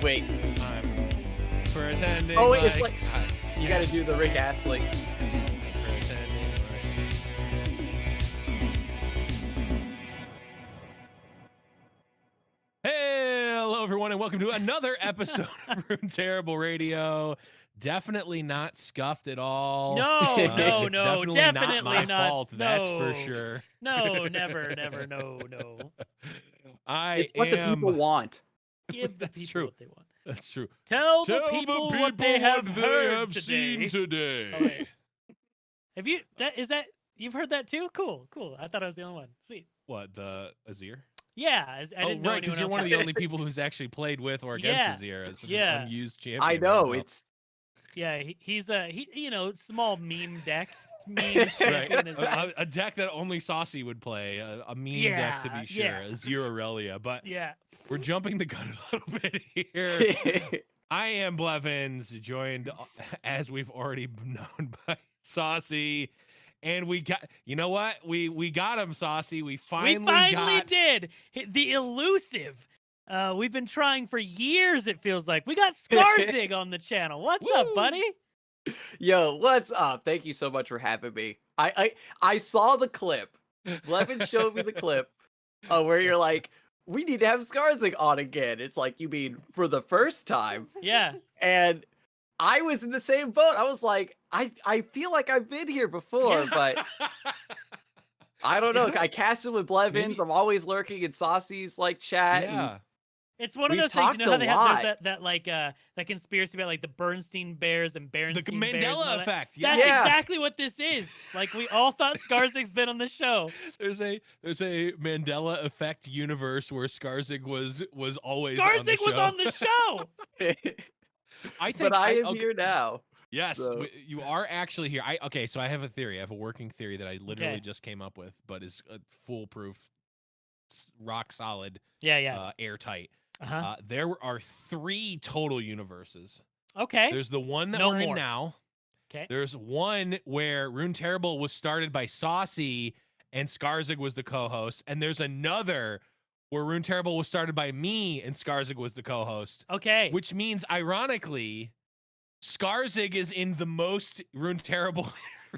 Wait. I'm pretending. Oh, wait, it's like you got to do the Rick Astley. Hello, everyone, and welcome to another episode of Runeterrable Radio. Definitely not scuffed at all. No, It's definitely not my not. fault. That's for sure. No, never, no. It's what the people want. Give the That's people true. what they want. That's true. Tell the people what they have heard seen today. today. Have you? You've heard that too? Cool. I thought I was the only one. Sweet. What, the Azir? Yeah, I didn't know right, because anyone you're else one of had the it. only people who's actually played with or Yeah, against Azir. It's such yeah. an unused champion. I know, right now. it's... Yeah, he's small meme deck. Meme champion is a deck that only Saucy would play, a meme deck to be sure, Azir Aurelia. But yeah. we're jumping the gun a little bit here. I am Blevins, joined, as we've already known, by Saucy. And we got, you know what? We got him, Saucy. We finally did. The elusive. We've been trying for years, it feels like. We got Scarzig on the channel. What's up, buddy? Yo, what's up? Thank you so much for having me. I saw the clip. Blevin showed me the clip where you're like, we need to have Scarzig on again. It's like, you mean for the first time? Yeah. And I was in the same boat. I was like, I feel like I've been here before, but I don't know. I casted with Blevins. I'm always lurking in Saucy's chat. Yeah. It's one of We've those things, you know how they talked a have that conspiracy about like the Bernstein Bears and Berenstein The Bears. and all Mandela that? effect. That's Yeah. exactly what this is. Like we all thought Scarzig's been on the show. There's a Mandela effect universe where Scarzig was always Scarzig was on the show. I think But I am here now. Yes, So- you are actually here. Okay, so I have a theory. I have a working theory that I literally Okay. just came up with, but is foolproof, rock solid, Yeah. airtight. Uh-huh. There are 3 total universes. Okay. There's the one that No we're in more. now. Okay. There's one where Runeterrable was started by Saucy and Scarzig was the co-host, and there's another where Runeterrable was started by me and Scarzig was the co-host. Okay. Which means, ironically, Scarzig is in the most Runeterrable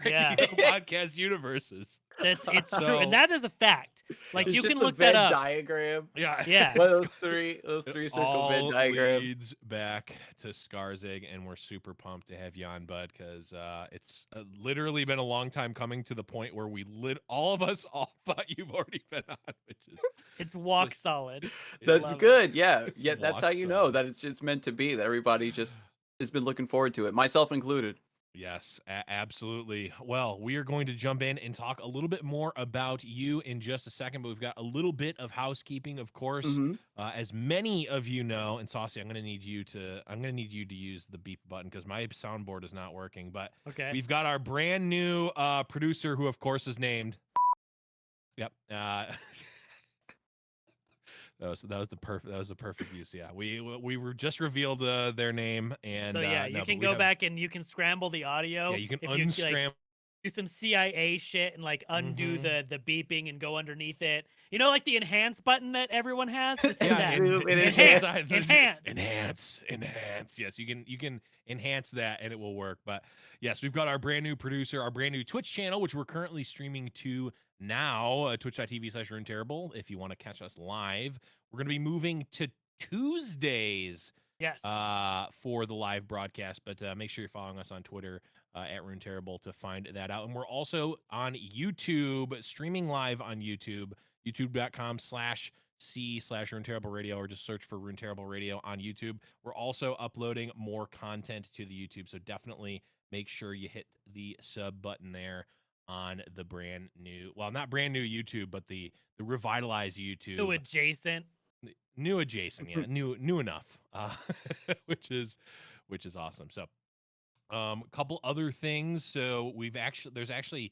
Yeah. podcast universes. It's true, So- and that is a fact. Like It's you just can the look that Venn up. diagram. Yeah. Yeah. One of those three circle All Venn diagrams. leads back to Scarzig, and we're super pumped to have you on, bud, because it's literally been a long time coming to the point where all of us thought you've already been on, which is It's walk Just- solid. That's Love it. good. Yeah. It's Yeah, that's how you awesome. know that it's meant to be. That everybody just has been looking forward to it, myself included. Yes, absolutely. Well, we are going to jump in and talk a little bit more about you in just a second, but we've got a little bit of housekeeping, of course. Mhm. As many of you know, and Saucy, I'm going to need you to use the beep button because my soundboard is not working. But Okay. we've got our brand new producer, who of course is named. Yep. That was the perfect use. Yeah, we were just revealed their name, and So yeah, you can go back and you can scramble the audio. Yeah, you can if unscramble. do some CIA shit and like undo Mhm. the beeping and go underneath it. You know, like the enhance button that everyone has. Just hit Yeah, that. Zoom and Enhance. Yes, you can enhance that and it will work. But yes, we've got our brand new producer, our brand new Twitch channel, which we're currently streaming to now, twitch.tv/Runeterrable. If you want to catch us live, we're going to be moving to Tuesdays Yes. for the live broadcast. But make sure you're following us on Twitter at Runeterrable to find that out. And we're also on YouTube, streaming live on YouTube, youtube.com/C/Runeterrable Radio, or just search for Runeterrable Radio on YouTube. We're also uploading more content to the YouTube, so definitely make sure you hit the sub button there on the brand new, well, not brand new YouTube, but the revitalized YouTube. New adjacent. New adjacent, yeah, new enough, which is awesome. So, couple other things. So there's actually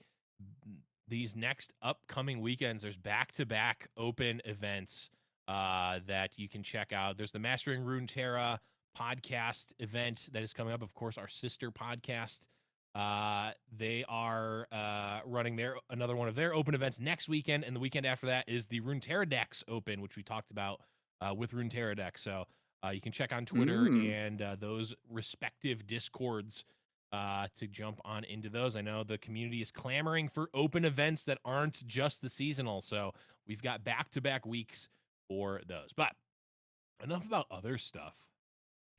these next upcoming weekends. There's back-to-back open events that you can check out. There's the Mastering Runeterra podcast event that is coming up. Of course, our sister podcast. They are running another one of their open events next weekend, and the weekend after that is the Runeterra Decks Open, which we talked about with Runeterra decks. So you can check on Twitter Mm. and those respective Discords to jump on into those. I know the community is clamoring for open events that aren't just the seasonal. So we've got back-to-back weeks for those. But enough about other stuff.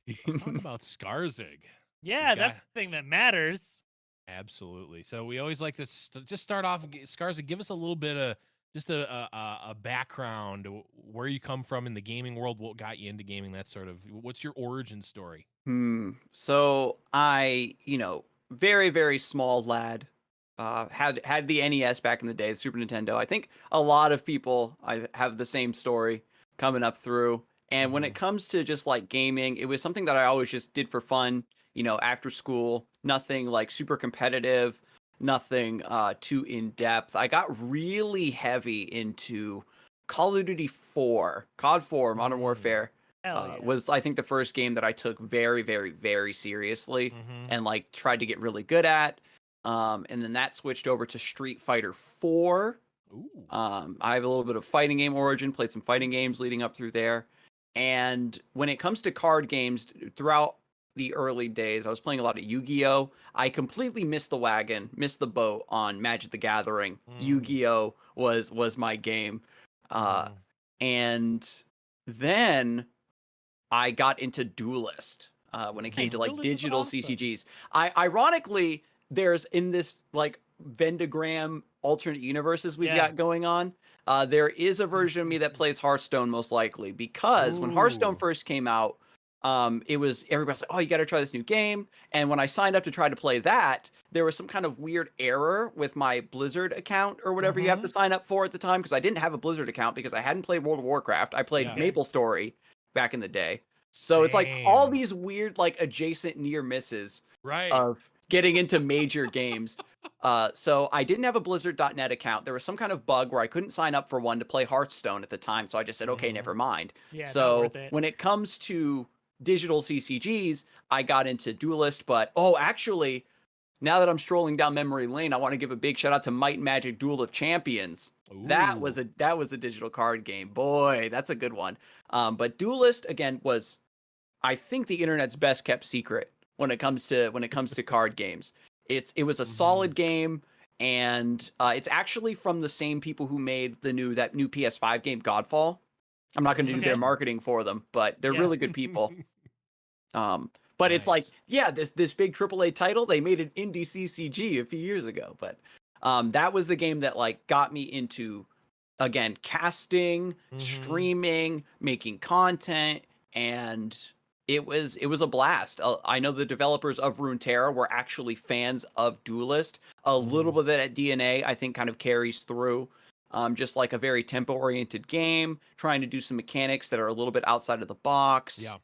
Let's talk about Scarzig. Yeah, got- that's the thing that matters. Absolutely. So we always like to just start off, Scarzig, give us a little bit of just a background, where you come from in the gaming world, what got you into gaming, that sort of, what's your origin story? So I, very, very small lad, had the NES back in the day, the Super Nintendo. I think a lot of people I have the same story coming up through. And when it comes to just like gaming, it was something that I always just did for fun, after school, nothing like super competitive, nothing too in depth. I got really heavy into Call of Duty 4, COD 4, Modern Warfare. Hell yeah. Was I think the first game that I took very, very, very seriously Mhm. and like tried to get really good at. And then that switched over to Street Fighter 4. Ooh. I have a little bit of fighting game origin, played some fighting games leading up through there. And when it comes to card games, throughout the early days, I was playing a lot of Yu-Gi-Oh! I completely missed the wagon, missed the boat on Magic the Gathering. Yu-Gi-Oh! was my game. And then I got into Duelist when it came Nice. to like Duelist is digital awesome. CCGs. Ironically, there's in this like Vendagram alternate universes we've got going on. There is a version of me that plays Hearthstone most likely, because when Hearthstone Ooh. first came out, it was everybody's like, oh, you got to try this new game. And when I signed up to try to play that, there was some kind of weird error with my Blizzard account or whatever you have to sign up for at the time, because I didn't have a Blizzard account because I hadn't played World of Warcraft. I played Yeah. MapleStory back in the day. So it's like all Same. these weird like adjacent near misses Right. of getting into major games. So I didn't have a Blizzard.net account. There was some kind of bug where I couldn't sign up for one to play Hearthstone at the time. So I just said, okay, never mind. Yeah, not So worth it. when it comes to digital CCGs, I got into Duelist. But actually, now that I'm strolling down memory lane, I want to give a big shout out to Might and Magic Duel of Champions. That was Ooh. a digital card game. Boy, that's a good one. But Duelist again was, I think, the internet's best kept secret when it comes to card games. It was a solid game, and it's actually from the same people who made that new PS5 game Godfall. I'm not going to do their Okay. marketing for them, but they're Yeah. really good people. But it's like, Nice. yeah, this big AAA title, they made an indie CCG a few years ago, but that was the game that like got me into, again, casting, streaming, making content, and it was a blast. I know the developers of Runeterra were actually fans of Duelist. A little bit of that DNA, I think, kind of carries through. Just like a very tempo-oriented game, trying to do some mechanics that are a little bit outside of the box. Yeah.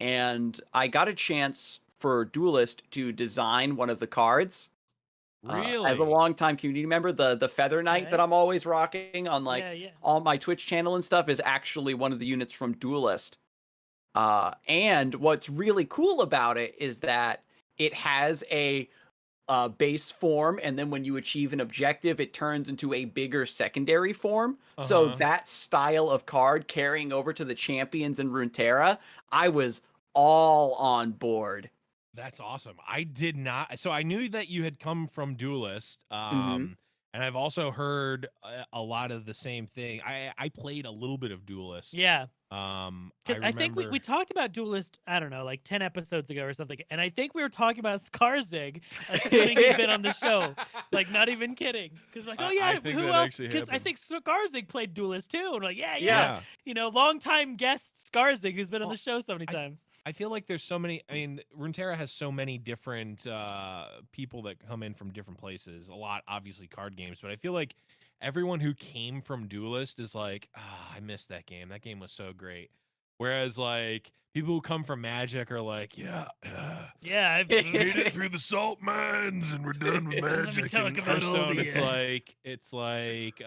And I got a chance for Duelist to design one of the cards. Really? As a longtime community member, the Feather Knight that Okay. I'm always rocking on like Yeah. on my Twitch channel and stuff is actually one of the units from Duelist. And what's really cool about it is that it has a base form, and then when you achieve an objective, it turns into a bigger secondary form. So that style of card carrying over to the champions in Runeterra, I was all on board. That's awesome. I did not. So I knew that you had come from Duelist, and I've also heard a lot of the same thing. I played a little bit of Duelist. Yeah. I think remember. we talked about Duelist, I don't know, like 10 episodes ago or something. And I think we were talking about Scarzig, assuming he'd been on the show. Like, not even kidding. Because we're like, oh, yeah, I think who that else? actually Because I happened. think Scarzig played Duelist too. And we're like, yeah. Yeah. You know, longtime guest Scarzig, who's been on the show so many times. I feel like there's so many. I mean, Runeterra has so many different people that come in from different places. A lot, obviously, card games, but I feel like everyone who came from Duelist is like, I missed that game. That game was so great. Whereas, like, people who come from Magic are like, Yeah, I've made it through the salt mines and we're done with Let me Magic. talk And about all Hearthstone, the, it's like,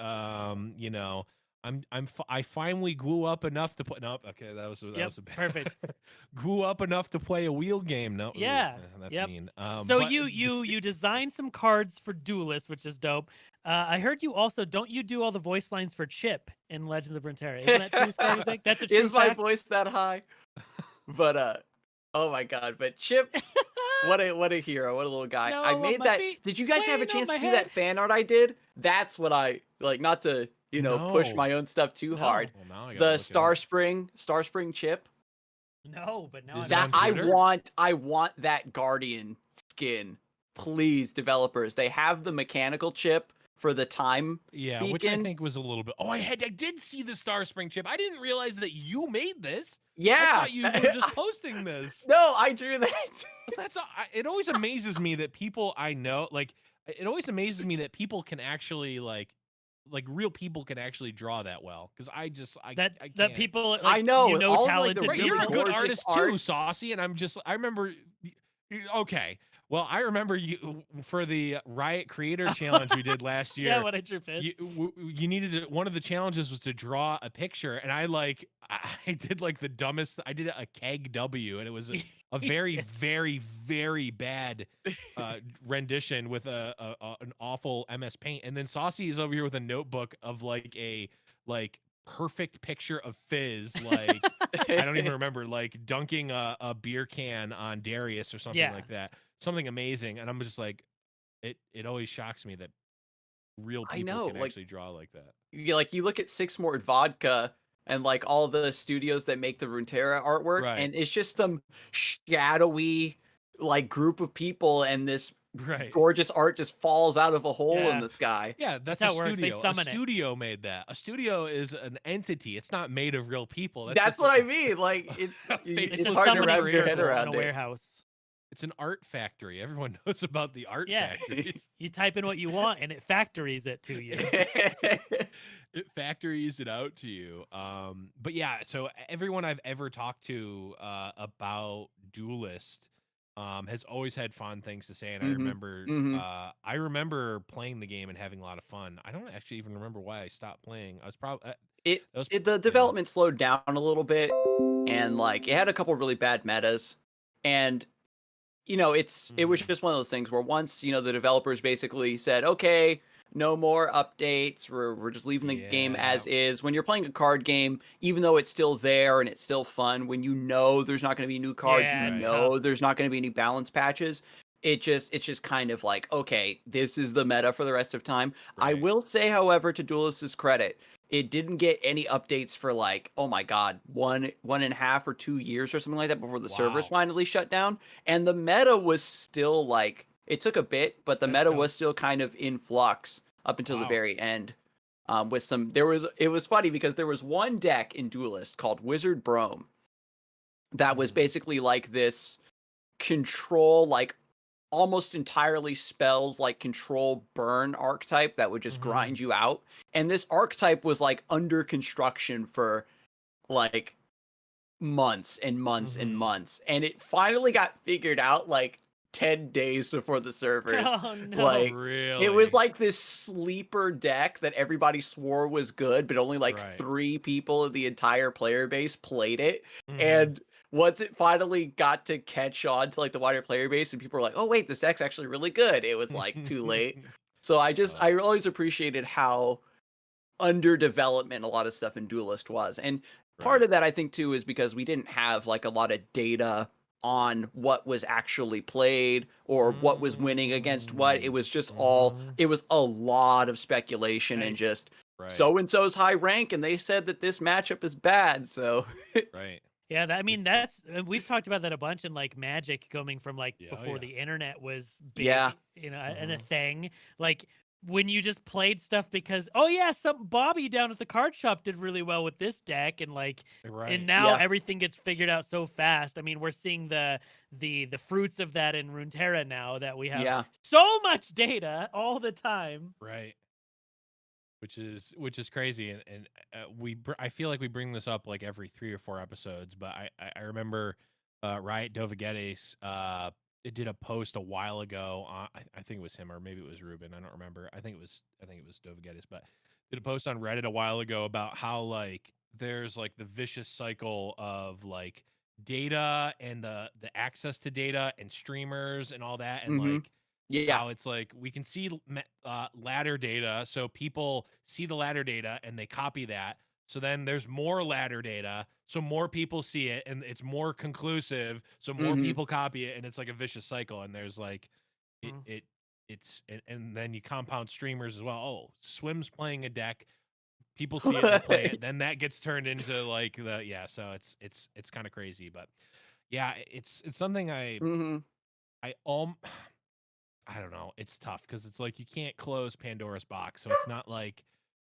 you know, I finally grew up enough to play. Nope. Okay, that was Yep, a bad. perfect. Grew up enough to play a wheel game. No, ooh, Yeah. that's Yep. mean. So But you designed some cards for Duelist, which is dope. I heard you also don't you do all the voice lines for Chip in Legends of Runeterra? Isn't that true, Scarzig? That's a true Is my fact. voice that high? But oh my god! But Chip, what a hero! What a little guy! I Snow on made my that. feet, Did you guys have a rain on chance my to see head. that fan art I did? That's what I like. Not to push no, my own stuff too No. hard. well now I gotta The look it up. Star Spring Chip. No, but now Is I'm it on That Twitter? I want that Guardian skin. Please, developers. They have the mechanical chip for the time Yeah, which I beacon. think was a little bit. Oh, I did see the Star Spring chip. I didn't realize that you made this. I Yeah. thought you were just posting this. No, I drew that. But it always amazes me that people I know, like, it always amazes me that people can actually like real people can actually draw that well. Because I that can't. people like I know, you know all of, like, the talented Right, really you're a people. good gorgeous artist art. too, Saucy, and I remember. Okay, well, I remember you for the Riot Creator Challenge we did last year. Yeah, what I drew fist. You needed to, one of the challenges was to draw a picture, and I did like the dumbest. I did a keg W, and it was a very very bad rendition with an awful MS Paint. And then Saucy is over here with a notebook of like a perfect picture of Fizz, like I don't even remember, like dunking a beer can on Darius or something Yeah. like that. Something amazing, and I'm just like, it always shocks me that real I people know, can like, actually draw like that. you look at Six More Vodka and like all the studios that make the Runeterra artwork, Right. and it's just some shadowy like group of people, and this Right. gorgeous art just falls out of a hole in Yeah. the sky. Yeah, that's how a it works. They studio. A summon it. studio made that. A studio is an entity. It's not made of real people. That's just what I mean. Like it's Fake It's it's a hard to summoning wrap your head circle in around a it. warehouse. It's an art factory. Everyone knows about the art Yeah. factories. You type in what you want and it factories it to you. It factories it out to you. But yeah, so everyone I've ever talked to about Duelist has always had fond things to say, and I remember playing the game and having a lot of fun. I don't actually even remember why I stopped playing. I was probably The development slowed down a little bit, and like it had a couple really bad metas, and it was just one of those things where once the developers basically said, okay, no more updates, we're just leaving the game as is. When you're playing a card game, even though it's still there and it's still fun, when there's not going to be new cards, Yeah, it's tough. there's not going to be any balance patches, it's just kind of like, okay, this is the meta for the rest of time. I Right. will say, however, to Duelist's credit, it didn't get any updates for like, oh my god, 1.5 or 2 years or something like that before the servers Wow. finally shut down. And the meta was still like, it took a bit, but the That's meta dope. was still kind of in flux up until the Wow. very end. It was funny because there was one deck in Duelist called Wizard Brome that was basically like this control, like almost entirely spells, like control burn archetype that would just grind you out. And this archetype was like under construction for like months and months and months. And it finally got figured out like 10 days before the servers. Oh no. Like, Really? it was like this sleeper deck that everybody swore was good, but only like Right. 3 people of the entire player base played it. Mhm. And once it finally got to catch on to like the wider player base and people were like, oh wait, this deck's actually really good, it was like too late. So I always appreciated how under development a lot of stuff in Duelist was. And part of that I think too is because we didn't have like a lot of data on what was actually played or what was winning against what. It was just it was a lot of speculation and just so and so's high rank and they said that this matchup is bad. So Right. Yeah, I mean that's we've talked about that a bunch in like Magic coming from like before yeah. the internet was big, Yeah. and a thing. Like when you just played stuff because some Bobby down at the card shop did really well with this deck, and like and now Yeah. everything gets figured out so fast. I mean, we're seeing the fruits of that in Runeterra now that we have so much data all the time. Right. Which is crazy, and I feel like we bring this up like every 3 or 4 episodes, but I remember Riot Dovagetes it did a post a while ago. I think it was him or maybe it was Ruben. I don't remember. I think it was Dovagetes, but did a post on Reddit a while ago about how like there's like the vicious cycle of like data and the access to data and streamers and all that, and Mm-hmm. like Yeah. how it's like we can see ladder data, so people see the ladder data and they copy that. So then there's more ladder data, so more people see it, and it's more conclusive, so more Mm-hmm. people copy it, and it's like a vicious cycle. And there's like it Mm. it and then you compound streamers as well. Oh, Swim's playing a deck, people see it, they play it, then that gets turned into like so it's kind of crazy. But yeah, it's something Mm-hmm. I um I don't know. It's tough because it's like you can't close Pandora's box. So it's not like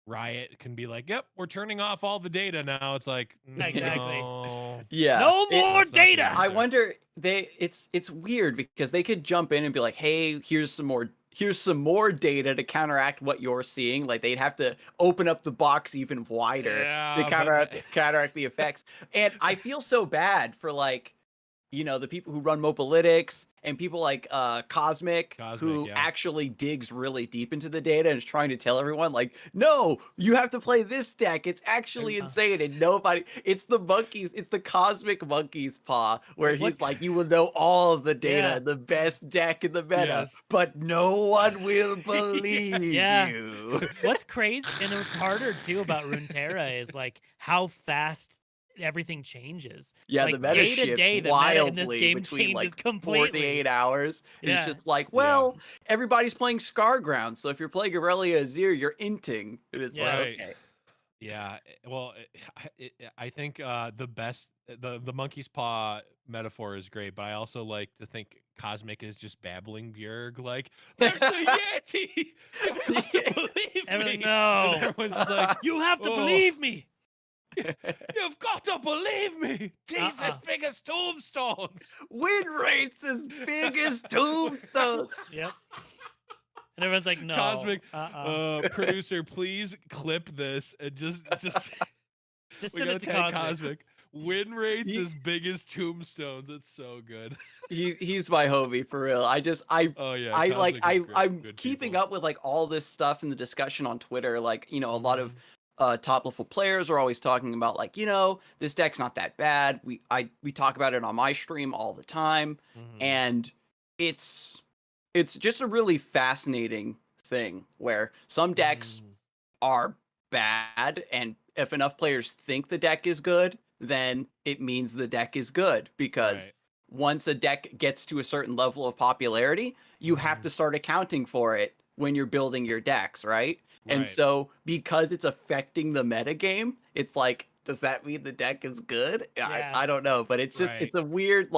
Riot can be like, "Yep, we're turning off all the data now." It's like, Exactly. no, Yeah. No more that's not the data. I answer. wonder it's weird because they could jump in and be like, "Hey, here's some more data to counteract what you're seeing." Like they'd have to open up the box even wider to Yeah, counteract the effects. And I feel so bad for like, the people who run Mopalytics and people like Cosmic, who yeah. actually digs really deep into the data and is trying to tell everyone like, no, you have to play this deck. It's actually insane. And it's the Cosmic Monkey's Paw, where Like, he's what- like, you will know all of the data Yeah. and the best deck in the meta, Yes. but no one will believe Yeah. you. What's crazy and what's harder too about Runeterra is like how fast everything changes. Yeah, Like the meta day to shifts day, the meta in this wildly game between changes like completely. 48 hours. And it's Yeah. just like, well, everybody's playing Scarground, so if you're playing Aurelia Azir, you're inting. And it's like, Right. okay. Yeah, well, I think the monkey's paw metaphor is great, but I also like to think Cosmic is just babbling Bjerg like, "There's a Yeti! You've got to believe Everything, me!" no. And everyone's just like, You have to "Oh, believe me. you've got to believe me! Teeth as big as tombstones!" Win rates as big as tombstones. Yep. And everyone's like, no. Cosmic, Uh-uh. producer, please clip this and just Just we send gotta it to tag Cosmic. Cosmic. Win rates He- as big as tombstones. It's so good. He's my homie for real. Oh yeah, I Cosmic like is great. I'm Good keeping people. up with like all this stuff in the discussion on Twitter. Like, a lot of Mhm. top level players are always talking about like, this deck's not that bad. We talk about it on my stream all the time. Mhm. And it's just a really fascinating thing where some decks Mhm. are bad, and if enough players think the deck is good, then it means the deck is good, because Right. once a deck gets to a certain level of popularity, you have Mhm. to start accounting for it when you're building your decks, right? And Right. so because it's affecting the meta game, it's like, does that mean the deck is good? Yeah. I don't know, but it's just Right. it's a weird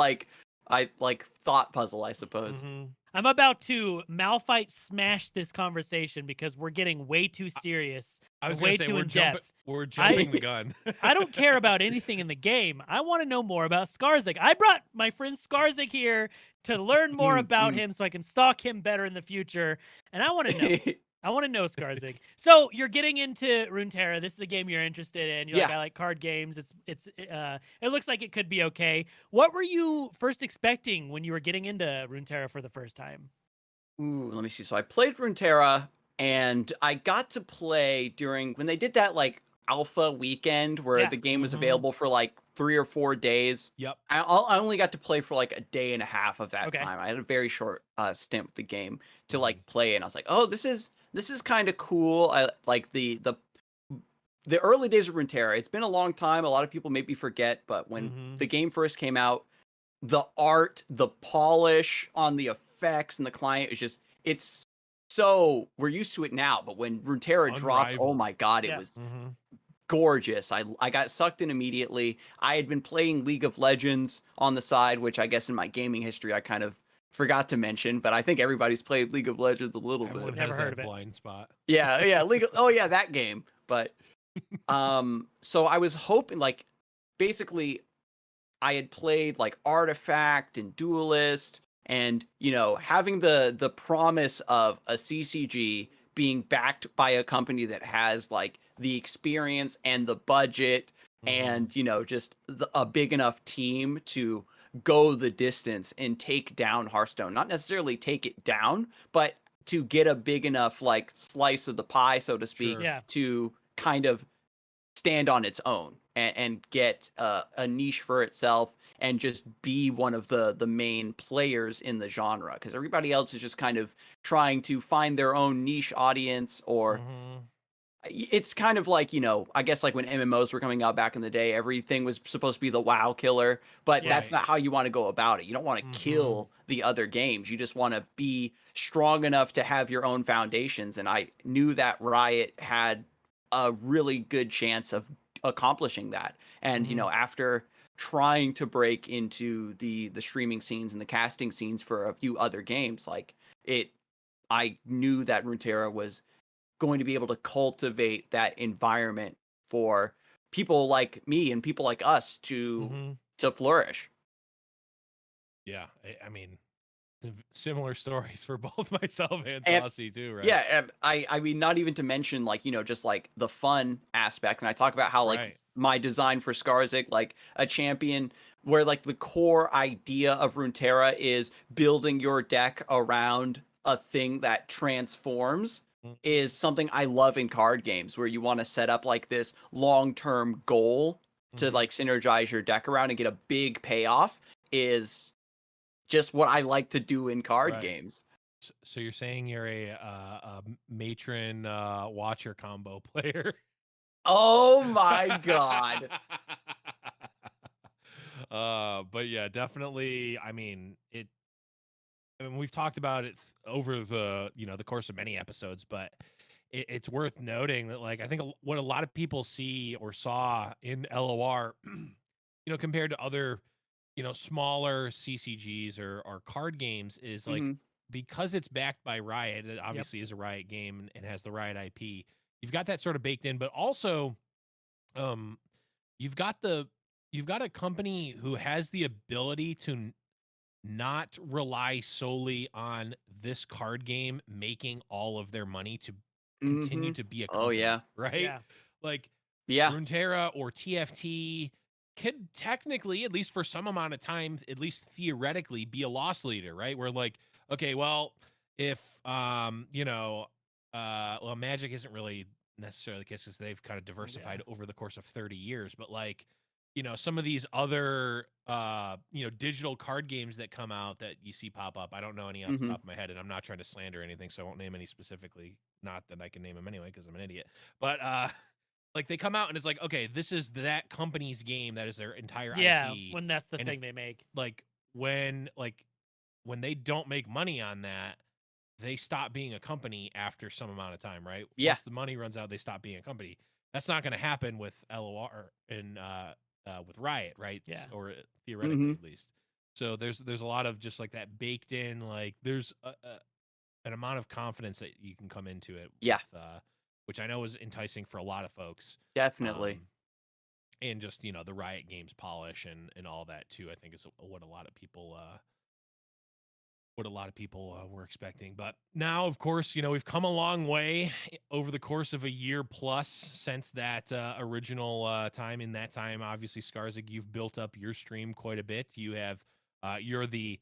thought puzzle, I suppose. Mhm. I'm about to Malphite smash this conversation because we're getting way too serious I was and way gonna say too we're in depth. jumping the gun. I don't care about anything in the game. I want to know more about Scarzig. I brought my friend Scarzig here to learn more about him so I can stalk him better in the future. And I want to know. I want to know Scarzig. So you're getting into Runeterra. This is a game you're interested in. You're like, Yeah. I like card games. It looks like it could be okay. What were you first expecting when you were getting into Runeterra for the first time? Ooh, let me see. So I played Runeterra, and I got to play during when they did that like alpha weekend where Yeah. the game was Mhm. available for like 3 or 4 days. Yep. I only got to play for like a day and a half of that Okay. time. I had a very short stint with the game to Mhm. like play, and I was like, oh, this is kind of cool. I like the early days of Runeterra. It's been a long time. A lot of people maybe forget, but when Mhm. the game first came out, the art, the polish on the effects and the client is just, it's so, we're used to it now, but when Runeterra dropped, oh Unrivaled. my god, it Yeah. was Mhm. gorgeous. I got sucked in immediately. I had been playing League of Legends on the side, which I guess in my gaming history I kind of forgot to mention, but I think everybody's played League of Legends a little Everyone bit. Never has heard that of it. blind spot. Yeah, oh yeah, that game. But so I was hoping, like, basically I had played like Artifact and Duelist, and having the promise of a CCG being backed by a company that has like the experience and the budget Mhm. and just a big enough team to go the distance and take down Hearthstone. Not necessarily take it down, but to get a big enough like slice of the pie, so to speak, Sure. Yeah. to kind of stand on its own and get a niche for itself and just be one of the main players in the genre, because everybody else is just kind of trying to find their own niche audience, or Mhm. it's kind of like, I guess like when MMOs were coming out back in the day, everything was supposed to be the WoW killer, but Yeah. that's Right. not how you want to go about it. You don't want to Mhm. kill the other games. You just want to be strong enough to have your own foundations. And I knew that Riot had a really good chance of accomplishing that. And, Mhm. after trying to break into the streaming scenes and the casting scenes for a few other games, like I knew that Runeterra was going to be able to cultivate that environment for people like me and people like us to Mhm. flourish. Yeah. I mean, similar stories for both myself and And Saucy too, right? yeah, and I mean, not even to mention like, just like the fun aspect. And I talk about how like Right. my design for Scarzig, like a champion where like the core idea of Runeterra is building your deck around a thing that transforms, Mm. is something I love in card games, where you want to set up like this long-term goal to Mhm. like synergize your deck around and get a big payoff, is just what I like to do in card Right. games. So you're saying you're a matron watcher combo player? Oh my god. But yeah, definitely. I mean, we've talked about it over the the course of many episodes, but it's worth noting that like I think what a lot of people see or saw in LOR, compared to other smaller CCGs or card games is like, Mhm. because it's backed by Riot, it Yep. obviously is a Riot game and has the Riot IP. You've got that sort of baked in, but also um you've got a company who has the ability to not rely solely on this card game making all of their money to continue Mhm. to be a Oh company, yeah. right? Yeah. Like Yeah. Runeterra or TFT could technically, at least for some amount of time, at least theoretically, be a loss leader, right? Where like, okay, well, if well, Magic isn't really necessarily the case because they've kind of diversified over the course of 30 years, but like, some of these other digital card games that come out that you see pop up. I don't know any off the Mhm. top of my head, and I'm not trying to slander anything, so I won't name any specifically. Not that I can name them anyway, because I'm an idiot. But like they come out and it's like, okay, this is that company's game that is their entire Yeah. IP. When that's the And if thing they make. like when they don't make money on that, they stop being a company after some amount of time, right? Yeah. Once the money runs out, they stop being a company. That's not going to happen with LOR and with Riot, right? Yeah. Or theoretically Mhm. at least. So there's a lot of just like that baked in, like there's an amount of confidence that you can come into it Yeah. with, which I know is enticing for a lot of folks. Definitely. Um, and just the Riot Games polish and all that too. I think is what a lot of people were expecting. But now, of course, we've come a long way over the course of a year plus since that original time. In that time, obviously, Scarzig, you've built up your stream quite a bit. You're the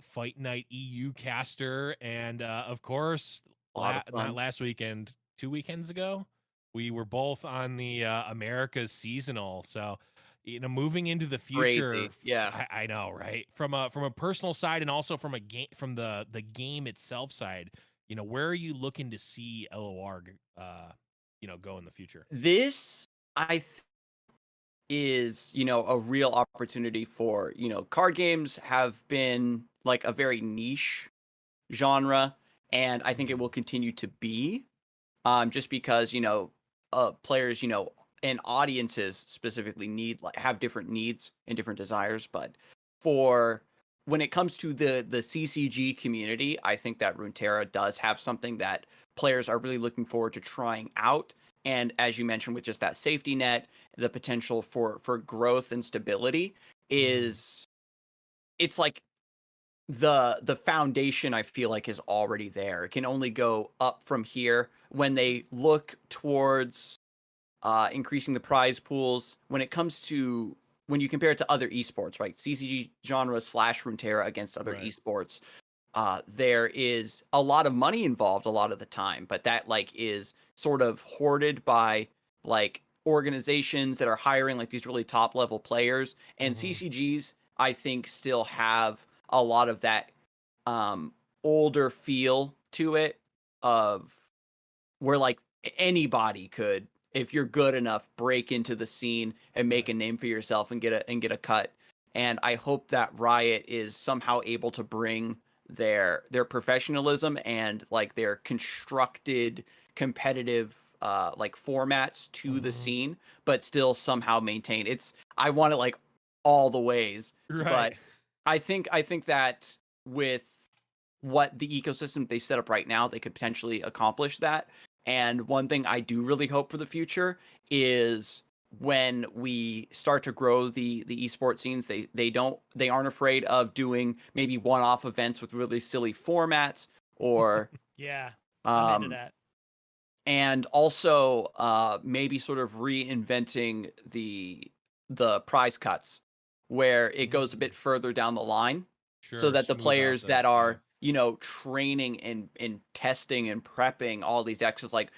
Fight Night EU caster, and of course, A lot of not fun. last weekend, 2 weekends ago, we were both on the America's seasonal. So moving into the future, Crazy. Yeah. I know, right? From a personal side and also from a game, from the game itself side, where are you looking to see LOR go in the future? This I is, a real opportunity for, card games have been like a very niche genre, and I think it will continue to be, just because, players, and audiences specifically need like have different needs and different desires. But for when it comes to the CCG community, I think that Runeterra does have something that players are really looking forward to trying out. And as you mentioned, with just that safety net, the potential for growth and stability Mm-hmm. is, it's like the foundation, I feel like, is already there. It can only go up from here when they look towards increasing the prize pools. When it comes to, when you compare it to other esports, right? CCG genre slash Runeterra against other Right. esports. there is a lot of money involved a lot of the time, but that like is sort of hoarded by like organizations that are hiring like these really top level players, and Mhm. CCGs I think still have a lot of that um older feel to it, of where like anybody could, if you're good enough, break into the scene and make Right. a name for yourself and get a cut. And I hope that Riot is somehow able to bring their professionalism and like their constructed competitive like formats to the Mhm. scene, but still somehow maintain it's, I want it like all the ways. Right. But I think that with what the ecosystem they set up right now, they could potentially accomplish that. And one thing I do really hope for the future is when we start to grow the esports scenes, they aren't afraid of doing maybe one-off events with really silly formats, or Yeah, I'm into um that. and also maybe sort of reinventing the prize cuts where it goes a Mm. bit further down the line, so Sure. that the Smooth out players the that are training and testing and prepping all these X's, like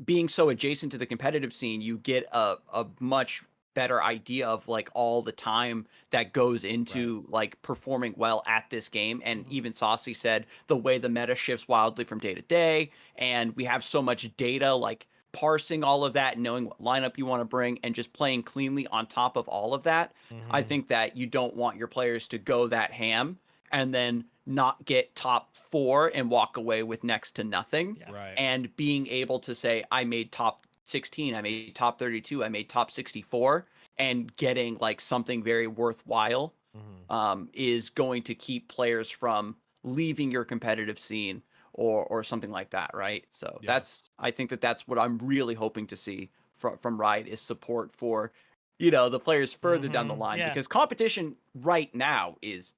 being so adjacent to the competitive scene, you get a much better idea of like all the time that goes Right. into like performing well at this game. And Mhm. even Saucy said the way the meta shifts wildly from day to day, and we have so much data, like parsing all of that, knowing what lineup you want to bring, and just playing cleanly on top of all of that. I Mhm. think that you don't want your players to go that ham and then not get top 4 and walk away with next to nothing. Yeah. Right. And being able to say, I made top 16, I made top 32, I made top 64, and getting like something very worthwhile Mhm. is going to keep players from leaving your competitive scene, or something like that, right? So Yeah. that's, I think that that's what I'm really hoping to see from Riot, is support for the players further down the Mhm. line, Yeah. because competition right now is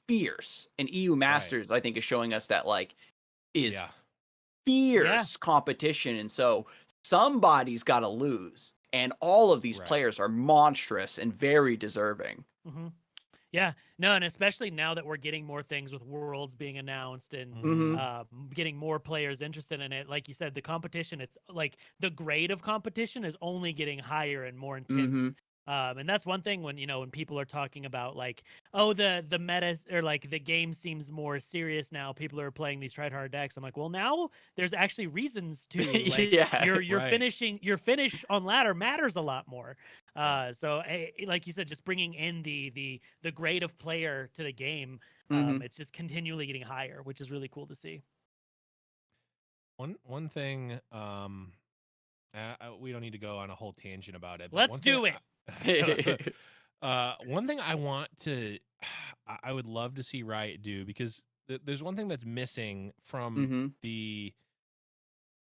fierce, and EU Right. Masters I think is showing us that like is Yeah. Yeah. fierce competition, and so somebody's got to lose, and all of these Right. players are monstrous and very deserving. Hmm. Yeah, no, and especially now that we're getting more things with worlds being announced and Mhm. Mhm. getting more players interested in it. Like you said, the competition, it's like the grade of competition is only getting higher and more intense. Mhm. And that's one thing when when people are talking about like, oh, the metas or like the game seems more serious now. People are playing these try hard decks. I'm like, well, now there's actually reasons to like Yeah. your Right. finish on ladder matters a lot more. Yeah. So like you said, just bringing in the grade of player to the game, Mhm. it's just continually getting higher, which is really cool to see. One thing we don't need to go on a whole tangent about it, but Let's do it. one thing I want to I would love to see Riot do, because there's one thing that's missing from Mhm. the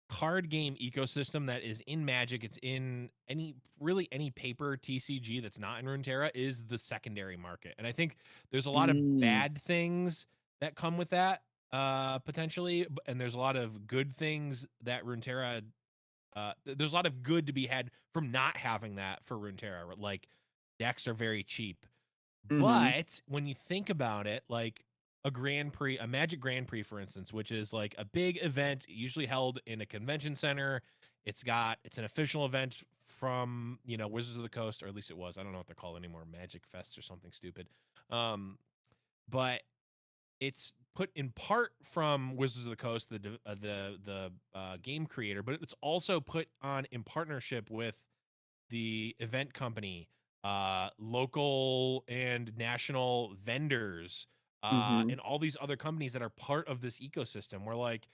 card game ecosystem that is in Magic, it's in any paper TCG that's not in Runeterra, is the secondary market. And I think there's a lot of Mm. bad things that come with that, potentially, and there's a lot of good things that Runeterra there's a lot of good to be had from not having that for Runeterra. Like, decks are very cheap. Mhm. But when you think about it, like a Grand Prix, a Magic Grand Prix, for instance, which is like a big event usually held in a convention center. It's an official event from, Wizards of the Coast, or at least it was. I don't know what they're called anymore, Magic Fest or something stupid. But it's put in part from Wizards of the Coast, the game creator, but it's also put on in partnership with the event company, local and national vendors, Mhm. and all these other companies that are part of this ecosystem. Where, like,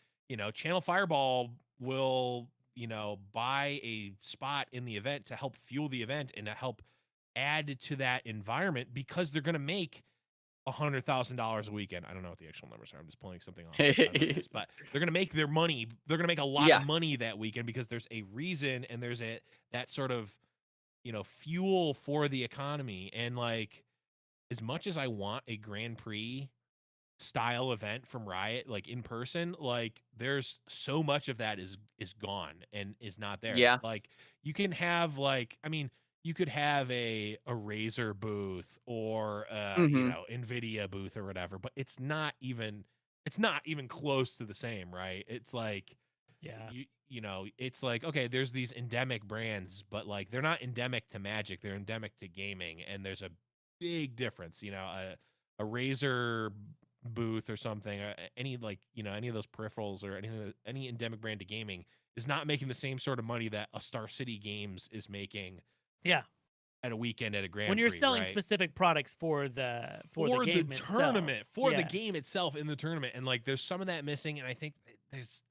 Channel Fireball will, buy a spot in the event to help fuel the event and to help add to that environment, because they're going to make $100,000 a weekend. I don't know what the actual numbers are. I'm just pulling something off out of my ass, but they're gonna make their money. They're gonna make a lot of Yeah. money that weekend, because there's a reason, and there's that sort of, fuel for the economy. And like, as much as I want a Grand Prix style event from Riot, like in person, like there's so much of that is gone and is not there. Yeah. Like, you can have, like, I mean, you could have a Razer booth, or Mhm. Nvidia booth or whatever, but it's not even it's not even close to the same, right? It's like Yeah. you know, it's like, okay, there's these endemic brands, but like they're not endemic to Magic, they're endemic to gaming, and there's a big difference. You know, a Razer booth or something, any like, you know, any of those peripherals or anything, any endemic brand to gaming is not making the same sort of money that a Star City Games is making Yeah. at a weekend at a Grand When you're Prix, selling right? specific products for the For the game itself. tournament, for the Yeah. game itself in the tournament, and like there's some of that missing, and I think there's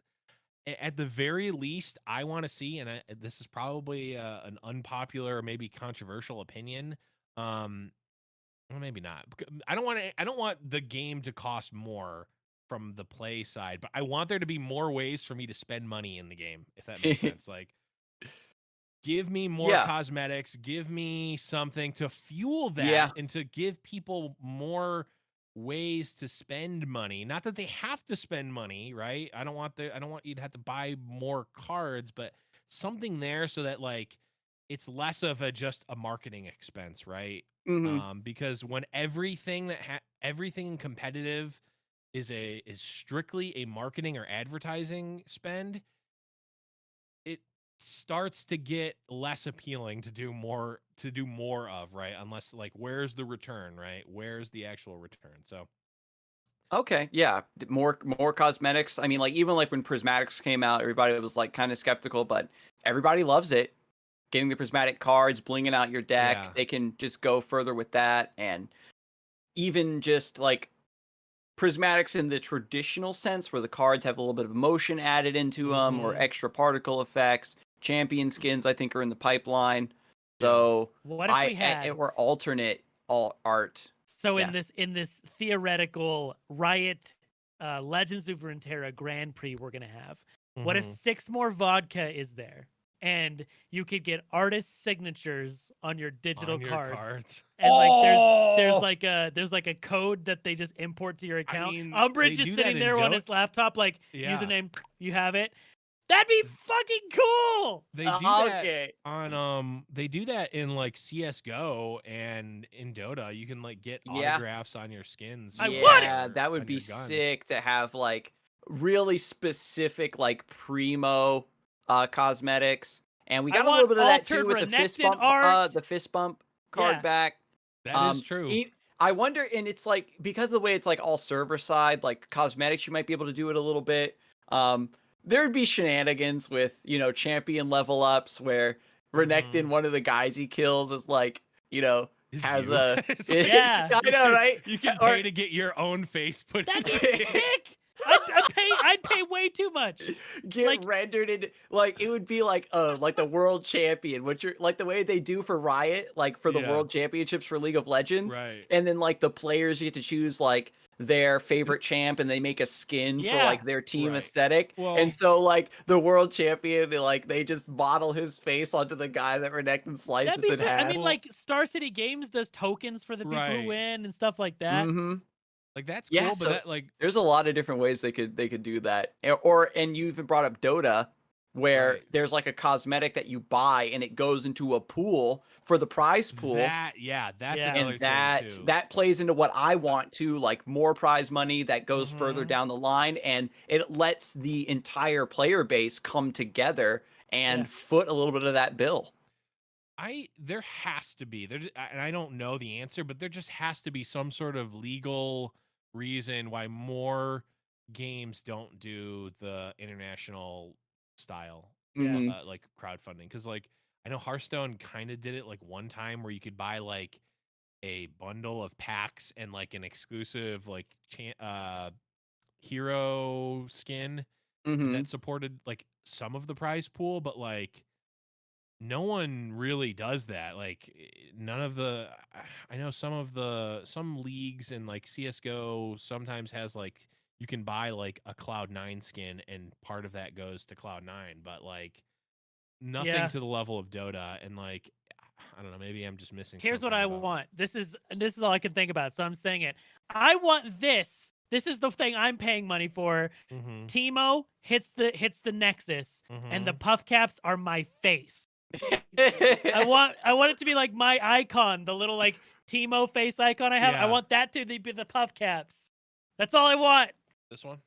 at the very least, I want to see, and this is probably an unpopular or maybe controversial opinion. Well, maybe not. I don't want to. I don't want the game to cost more from the play side, but I want there to be more ways for me to spend money in the game, if that makes sense. Like, give me more Yeah. cosmetics, give me something to fuel that, Yeah. and to give people more ways to spend money. Not that they have to spend money, right? I don't want you to have to buy more cards, but something there so that like it's less of just a marketing expense, right? Hmm. Because when everything everything competitive is strictly a marketing or advertising spend, it starts to get less appealing to do more of, right? Unless like, where's the return, right? Where's the actual return? So Okay, yeah, more cosmetics. I mean, like even like when prismatics came out, everybody was like kind of skeptical, but everybody loves it. Getting the prismatic cards, blinging out your deck, yeah. they can just go further with that, and even just like prismatics in the traditional sense, where the cards have a little bit of motion added into them or Mhm. extra particle effects. Champion skins, I think, are in the pipeline. Yeah. So What if we had or alternate all art. so Yeah. in this theoretical Riot Legends of Runeterra Grand Prix we're gonna have? What if Mhm. 6 more vodka is there? And you could get artist signatures on your digital On your cards. And like Oh! there's like a code that they just import to your I account. mean, they Umbridge do is that sitting in there on Dota. his laptop, like Yeah. username, you have it. That'd be fucking cool. They do that Okay. on they do that in like CS:GO and in Dota. You can like get Yeah. autographs on your skins. I for want it! Yeah, that would on be your guns. sick to have like really specific like primo cosmetics. And we I got a want little bit of that too altered with Renekton art. the fist bump card Yeah. back. That is true. I wonder, and it's like because of the way it's like all server side, like cosmetics, you might be able to do it a little bit. There'd be shenanigans with, you know, champion level ups where Renekton, one of the guys he kills, is like, you know, Is has you? a It's like, Yeah. I know, right? You can Or- pay to get your own face put That'd in. be sick. I'd pay way too much. Get Like- rendered in like it would be like the world champion, which are like the way they do for Riot, like for the Yeah. world championships for League of Legends. Right. And then like the players get to choose like their favorite champ and they make a skin for Yeah. like their team Right. aesthetic. Well- and so like the world champion, they just model his face onto the guy that Renekton slices That'd be in sweet. I half. mean, like Star City Games does tokens for the people Right. who win and stuff like that. Mm-hmm. Like that's Yeah, cool, so but that like there's a lot of different ways they could do that. And you even brought up Dota, where Right. there's like a cosmetic that you buy and it goes into a pool for the prize pool. that's Yeah. another And thing too. that plays into what I want to, like more prize money that goes further Mhm. down the line, and it lets the entire player base come together and Yeah. foot a little bit of that bill. There has to be and I don't know the answer, but there just has to be some sort of legal reason why more games don't do the international style, Yeah. Mhm. like crowdfunding. Because like I know Hearthstone kind of did it like one time where you could buy like a bundle of packs and like an exclusive like hero skin Mhm. that supported like some of the prize pool, but like no one really does that. Like none of the I know some leagues in like CS:GO sometimes has like you can buy like a Cloud9 skin and part of that goes to Cloud9, but like nothing Yeah. to the level of Dota. And like I don't know, maybe I'm just missing Here's what something I about it. want. This is all I can think about. So I'm saying it. I want this. This is the thing I'm paying money for. Mhm. Teemo hits the Nexus, and the puff caps are my face. I want it to be like my icon, the little like Teemo face icon I have. Yeah. I want that to be the puff caps. That's all I want. This one?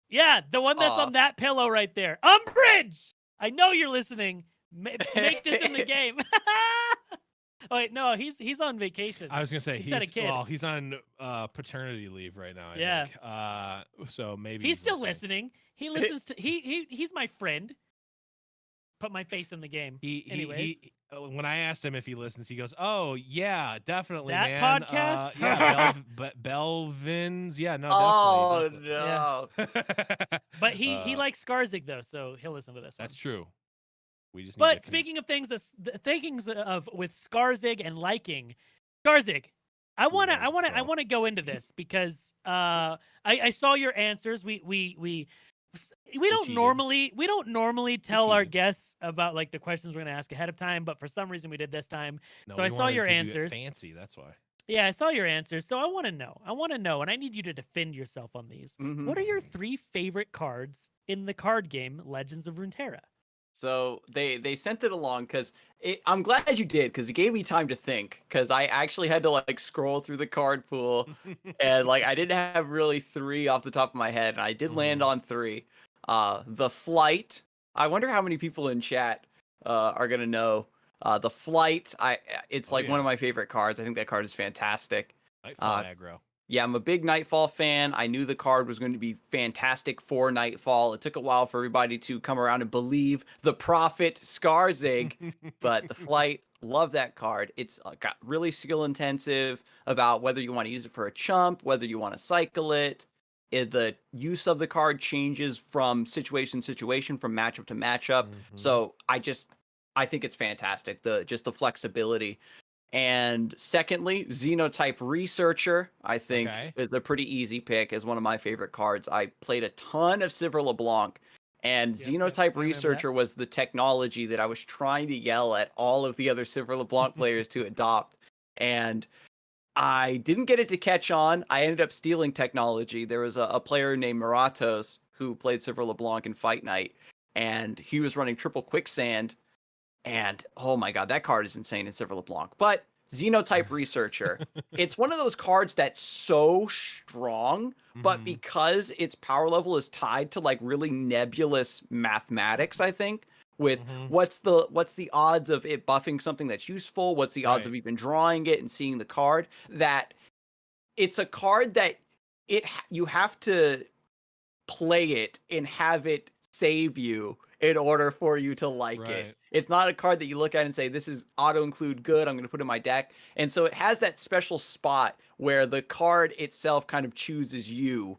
Yeah, the one that's on that pillow right there. Umbridge! I know you're listening. Make this in the game. Oh wait, no, he's on vacation. I was gonna say he's had a kid. Well, he's on paternity leave right now. Yeah. I think. So maybe He's still listening. He listens to he's my friend. Put my face in the game. Anyways. When I asked him if he listens, he goes, "Oh yeah, definitely, That man. podcast? Yeah, Belvins. Yeah, no, Oh definitely. no! Yeah. But he likes Scarzig though, so he'll listen to this one. That's true. We just. But speaking of things with Scarzig and liking Scarzig, I wanna go into this because I saw your answers. We don't normally tell our guests about like the questions we're gonna ask ahead of time, but for some reason we did this time. No, so I saw your answers. Fancy, that's why. Yeah, I saw your answers. So I want to know, and I need you to defend yourself on these. Mm-hmm. What are your 3 favorite cards in the card game Legends of Runeterra? So they sent it along because I'm glad you did because it gave me time to think because I actually had to like scroll through the card pool and like I didn't have really 3 off the top of my head and I did land on 3. The Flight. I wonder how many people in chat are gonna know the Flight. It's one of my favorite cards. I think that card is fantastic. Nightfall aggro. Yeah, I'm a big Nightfall fan. I knew the card was going to be fantastic for Nightfall. It took a while for everybody to come around and believe the prophet Scarzig, but the Flight, love that card. It's got really skill intensive about whether you want to use it for a chump, whether you want to cycle it. The use of the card changes from situation to situation, from matchup to matchup. So I think it's fantastic. The flexibility. And secondly, Xenotype Researcher, I think, is a pretty easy pick as one of my favorite cards. I played a ton of Sivir LeBlanc, and Xenotype Researcher was the technology that I was trying to yell at all of the other Sivir LeBlanc players to adopt. And I didn't get it to catch on. I ended up stealing technology. There was a player named Maratos who played Sivir LeBlanc in Fight Night, and he was running Triple Quicksand. And oh my god, that card is insane in Sivir LeBlanc. But Xenotype Researcher, it's one of those cards that's so strong, but because its power level is tied to like really nebulous mathematics, I think, with what's the odds of it buffing something that's useful, what's the odds of even drawing it and seeing the card, that it's a card that you have to play it and have it save you in order for you to like it. It's not a card that you look at and say, this is auto-include good, I'm going to put in my deck. And so it has that special spot where the card itself kind of chooses you.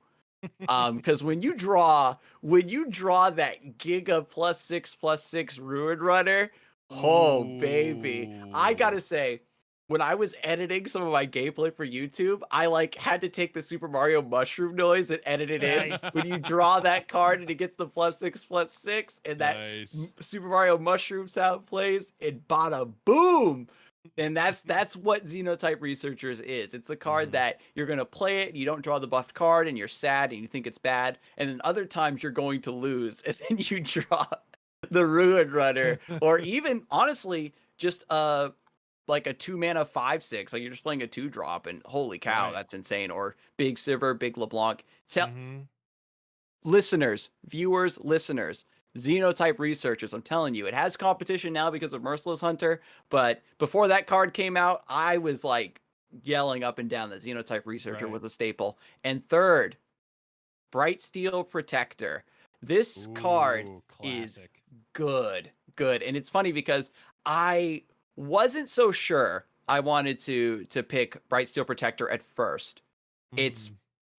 Because when you draw that Giga +6/+6 Ruin Runner, oh baby. I gotta say, when I was editing some of my gameplay for YouTube, I like had to take the Super Mario mushroom noise and edit it in. When you draw that card and it gets the +6/+6 and that Super Mario mushroom sound plays, and bada boom. And that's what Xenotype Researchers is. It's the card that you're going to play it, and you don't draw the buffed card, and you're sad, and you think it's bad. And then other times you're going to lose, and then you draw the Ruin Runner. Or even, honestly, just like a 2-mana 5/6. Like you're just playing a 2-drop, and holy cow, that's insane. Or Big Sivir, Big LeBlanc. Listeners, viewers, listeners. Xenotype Researchers, I'm telling you, it has competition now because of Merciless Hunter, but before that card came out, I was like yelling up and down that Xenotype Researcher was a staple. And third, Bright Steel Protector. This card is good. And it's funny because I wasn't so sure I wanted to pick Bright Steel Protector at first. It's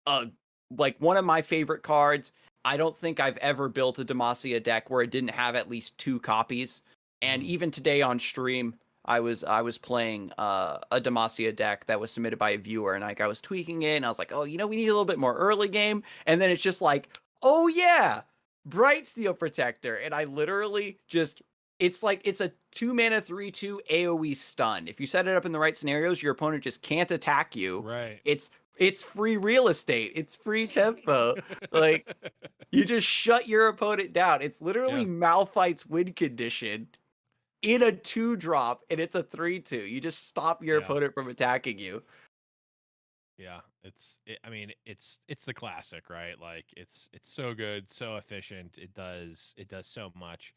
like one of my favorite cards. I don't think I've ever built a Demacia deck where it didn't have at least 2 copies. And even today on stream, I was playing a Demacia deck that was submitted by a viewer, and like I was tweaking it, and I was like, oh, we need a little bit more early game. And then it's just like, oh yeah, Bright Steel Protector. And I literally just, it's like, it's a 2-mana 3/2 AoE stun. If you set it up in the right scenarios, your opponent just can't attack you. It's free real estate. It's free tempo. Like, you just shut your opponent down. It's literally Malphite's win condition in a 2-drop, and it's a 3/2. You just stop your opponent from attacking you. Yeah, I mean, it's the classic, right? Like it's so good, so efficient. It does so much.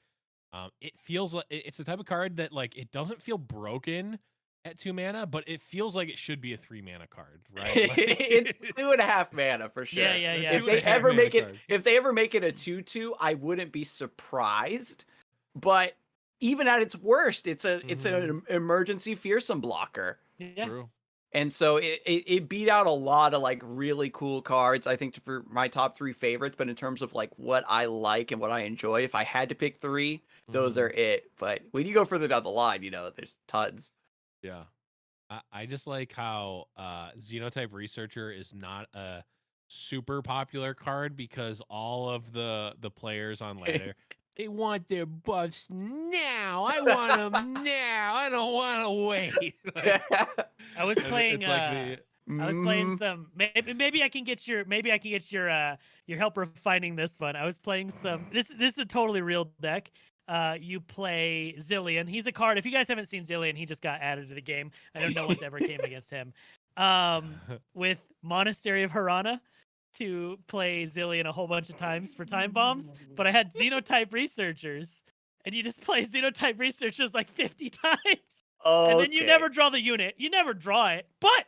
It feels like it's the type of card that like it doesn't feel broken at 2 mana, but it feels like it should be a 3 mana card, right? Like It's 2.5 mana for sure. Yeah, yeah, yeah. If they 2.5 ever mana make it, card. if they ever make it a 2/2, I wouldn't be surprised. But even at its worst, it's an emergency fearsome blocker. Yeah. True. And so it beat out a lot of like really cool cards, I think, for my top 3 favorites. But in terms of like what I like and what I enjoy, if I had to pick 3, those are it. But when you go further down the line, there's tons. Yeah. I just like how Xenotype Researcher is not a super popular card because all of the players on ladder they want their buffs now. I want them now. I don't want to wait. Like, I was playing. It's like I was playing some. Maybe I can get your. Maybe I can get your help refining this one. I was playing some. This is a totally real deck. You play Zillion. He's a card. If you guys haven't seen Zillion, he just got added to the game. I know no one's ever came against him. With Monastery of Harana to play Zillion a whole bunch of times for time bombs, but I had Xenotype Researchers, and you just play Xenotype Researchers like 50 times. Okay. And then you never draw the unit. You never draw it, but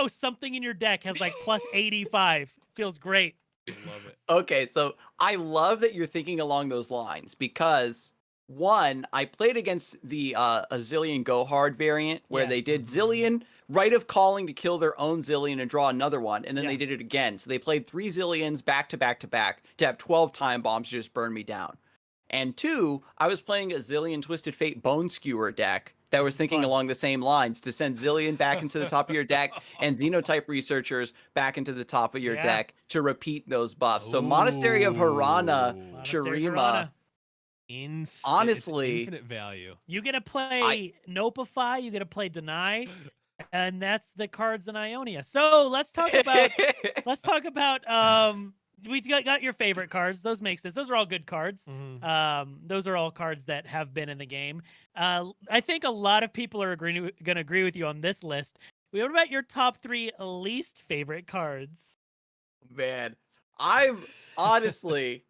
something in your deck has like plus 85. Feels great. love it. Okay, so I love that you're thinking along those lines because one, I played against the a Zillion Go Hard variant where Yeah. they did Zillion right of calling to kill their own Zillion and draw another one, and then Yeah. they did it again. So they played 3 Zillions back to back to back to have 12 time bombs to just burn me down. And 2, I was playing a Zillion Twisted Fate Bone Skewer deck that was thinking Fun. along the same lines to send Zillion back into the top of your deck and Xenotype Researchers back into the top of your Yeah. deck to repeat those buffs. So Monastery of Harana, Ooh. Monastery of Shurima, Harana. It's honestly, infinite value. You get to play Nopify, you get to play Deny, and that's the cards in Ionia. So let's talk about we got your favorite cards. Those make sense. Those are all good cards. Those are all cards that have been in the game. I think a lot of people are going to agree with you on this list. What about your top 3 least favorite cards? Man, I'm honestly,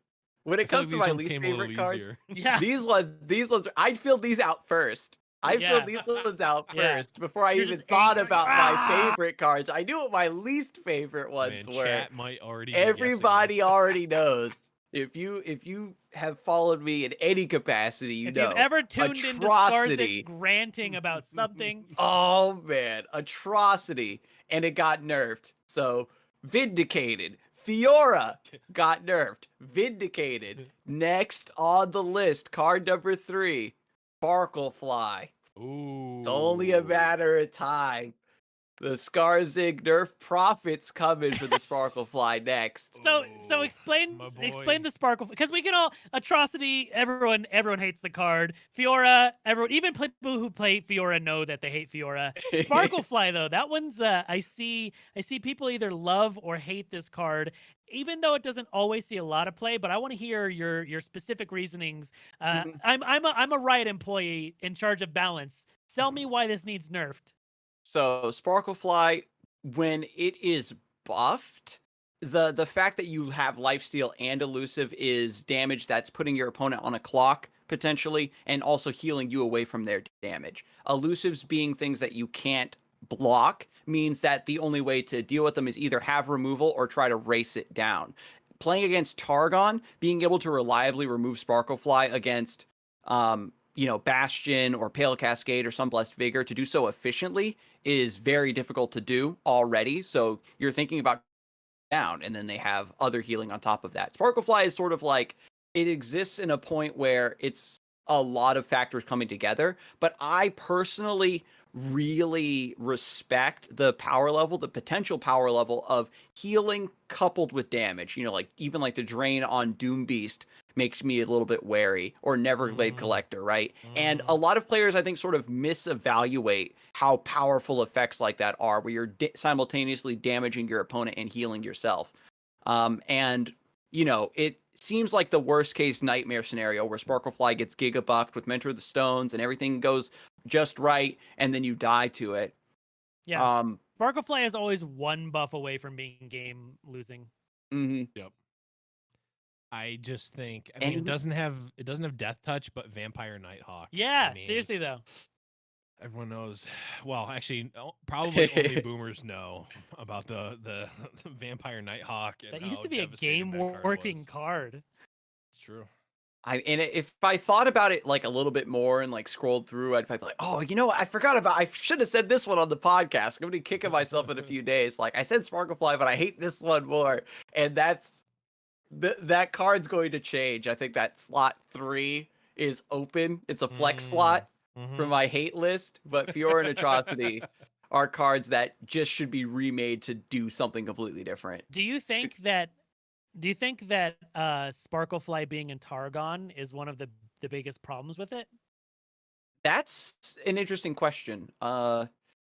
when I it feel comes like to these my ones least came a little favorite cards, easier. Yeah. these ones, I'd fill these out first. I Yeah. filled these ones out Yeah. first before I You're even just thought angry. about my favorite cards. I knew what my least favorite ones Man, were. chat might already be guessing. Everybody already knows. If you have followed me in any capacity, you If know. you've ever tuned into Atrocity. Scarzig ranting about something, Oh man, atrocity, and it got nerfed. So vindicated. Fiora got nerfed. Vindicated. Next on the list, card number 3, Sparklefly. Ooh. It's only a matter of time. The Scarzig nerf profits coming for the Sparklefly next. So explain my explain boy. the sparkle, because we can all atrocity. Everyone hates the card. Fiora, everyone, even people who play Fiora know that they hate Fiora. Sparklefly though, that one's I see people either love or hate this card, even though it doesn't always see a lot of play. But I want to hear your specific reasonings. Mhm. I'm a Riot employee in charge of balance. Tell me why this needs nerfed. So Sparklefly, when it is buffed, the fact that you have lifesteal and elusive is damage that's putting your opponent on a clock potentially, and also healing you away from their damage. Elusives being things that you can't block means that the only way to deal with them is either have removal or try to race it down. Playing against Targon, being able to reliably remove Sparklefly against Bastion or Pale Cascade or Sunblessed Vigor, to do so efficiently is very difficult to do already. So you're thinking about down, and then they have other healing on top of that. Sparklefly is sort of like, it exists in a point where it's a lot of factors coming together, but I personally really respect the power level, the potential power level of healing coupled with damage. Like even like the drain on Doom Beast makes me a little bit wary, or Neverglade Collector, right? And a lot of players, I think, sort of misevaluate how powerful effects like that are, where you're simultaneously damaging your opponent and healing yourself. It seems like the worst case nightmare scenario where Sparklefly gets giga buffed with Mentor of the Stones and everything goes just right, and then you die to it. Yeah. Sparklefly is always one buff away from being game losing. Hmm. Yep. I just think. I And mean, it doesn't have Death Touch, but Vampire Nighthawk. Yeah, I mean, seriously though. everyone knows. Well, actually, probably only boomers know about the Vampire Nighthawk and That used how to be a devastating game that card working was. card. It's true. If I thought about it like a little bit more and like scrolled through, I'd probably be like, oh, you know what? I should have said this one on the podcast. I'm gonna be kicking myself in a few days. Like I said Sparklefly, but I hate this one more. And that card's going to change. I think that slot 3 is open. It's a flex slot for Mm-hmm. my hate list, but Fiora and Atrocity are cards that just should be remade to do something completely different. Do you think that Sparklefly being in Targon is one of the biggest problems with it? That's an interesting question.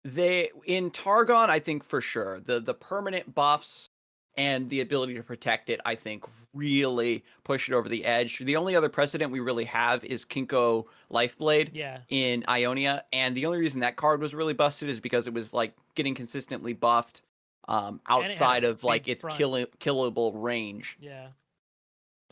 They in Targon, I think for sure the permanent buffs and the ability to protect it, I think, really push it over the edge. The only other precedent we really have is Kinko Lifeblade Yeah. in Ionia, and the only reason that card was really busted is because it was like getting consistently buffed outside a of like big its front. killable range. Yeah.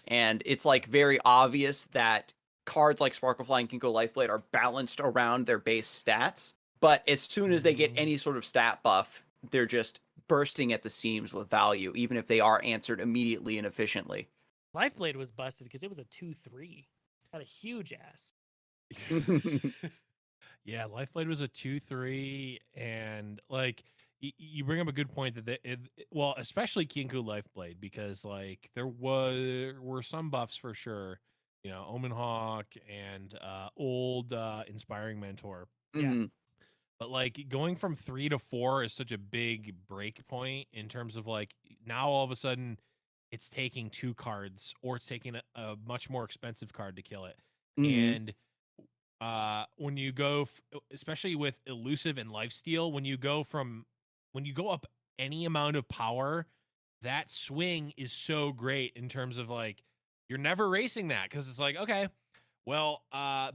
And it's like very obvious that cards like Sparklefly and Kinko Lifeblade are balanced around their base stats. But as soon as they get any sort of stat buff, they're just bursting at the seams with value, even if they are answered immediately and efficiently. Lifeblade was busted because it was a 2/3. Had a huge ass. Yeah, Lifeblade was a 2/3, and like you bring up a good point that well, especially Kinku Lifeblade, because like there were some buffs for sure, Omen Hawk and old Inspiring Mentor. Yeah. Mhm. But like going from 3 to 4 is such a big break point in terms of like now all of a sudden it's taking 2 cards or it's taking a much more expensive card to kill it. Mhm. And when you go especially with elusive and lifesteal, when you go up any amount of power, that swing is so great in terms of like you're never racing that because it's like, okay, well,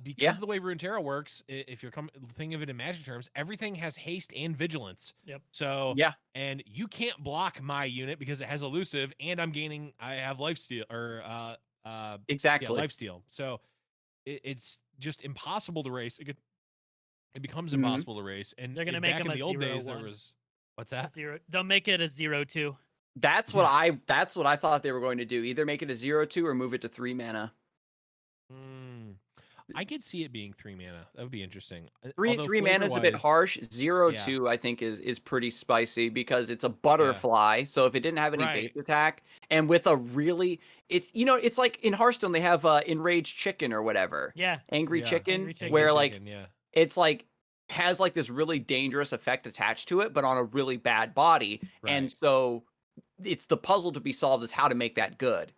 because Yeah. of the way Runeterrable works, if you're thinking of it in Magic terms, everything has haste and vigilance. Yep. So Yeah. and you can't block my unit because it has elusive, and I have lifesteal or Exactly. lifesteal. So it's just impossible to race. It becomes Mhm. impossible to race. And They're gonna make back him in a the old days, there 0/1. was what's A that? 0. They'll make it a 0/2. That's what I thought they were going to do. Either make it a 0/2 or move it to 3 mana. I could see it being 3 mana. That would be interesting. Three Although mana is a bit flavor-wise, harsh. 0/2 yeah, I think is pretty spicy because it's a yeah, butterfly. So if it didn't have any base right. attack and with a really it's like in Hearthstone they have enraged chicken or whatever. Yeah. Angry Yeah, chicken Angry chicken. where angry like chicken, yeah, it's like has like this really dangerous effect attached to it but on a really bad body. And right, so it's the puzzle to be solved is how to make that good. right.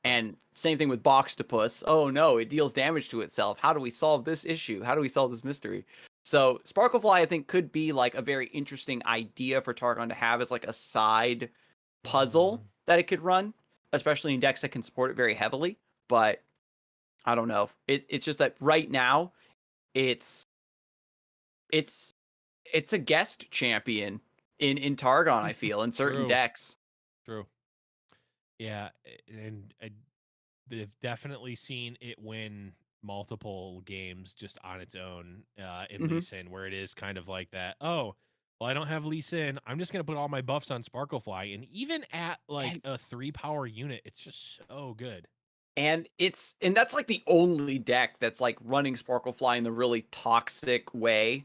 And same thing with Boxtopus. Oh no, it deals damage to itself. How do we solve this issue? How do we solve this mystery? So Sparklefly, I think, could be like a very interesting idea for Targon to have as like a side puzzle that it could run, especially in decks that can support it very heavily. But I don't know. It's just that right now, it's it's a guest champion in Targon. I feel in certain True, decks. true. Yeah, and they've definitely seen it win multiple games just on its own in Lee Hmm. Sin, where it is kind of like that. Oh, well, I don't have Lee Sin. I'm just gonna put all my buffs on Sparklefly, and even at like And a 3 power unit, it's just so good. And that's like the only deck that's like running Sparklefly in the really toxic way,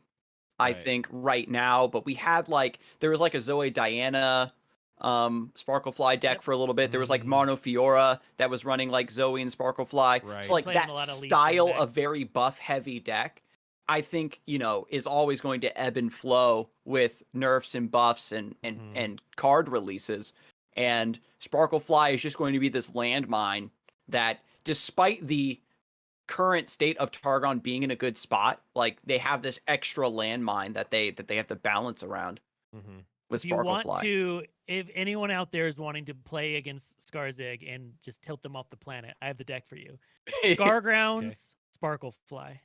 I Right. think, right now. But we had like there was like a Zoe Diana Sparklefly deck Yep. for a little bit. There was like Mono Fiora that was running like Zoe and Sparklefly. Right. So like Played in a that lot of Lee Sin style of decks. very buff heavy deck, I think, is always going to ebb and flow with nerfs and buffs and card releases. And Sparklefly is just going to be this landmine that despite the current state of Targon being in a good spot, like they have this extra landmine that they have to balance around with If you want Sparklefly. to, if anyone out there is wanting to play against Scarzig and just tilt them off the planet, I have the deck for you. Scargrounds, Sparklefly.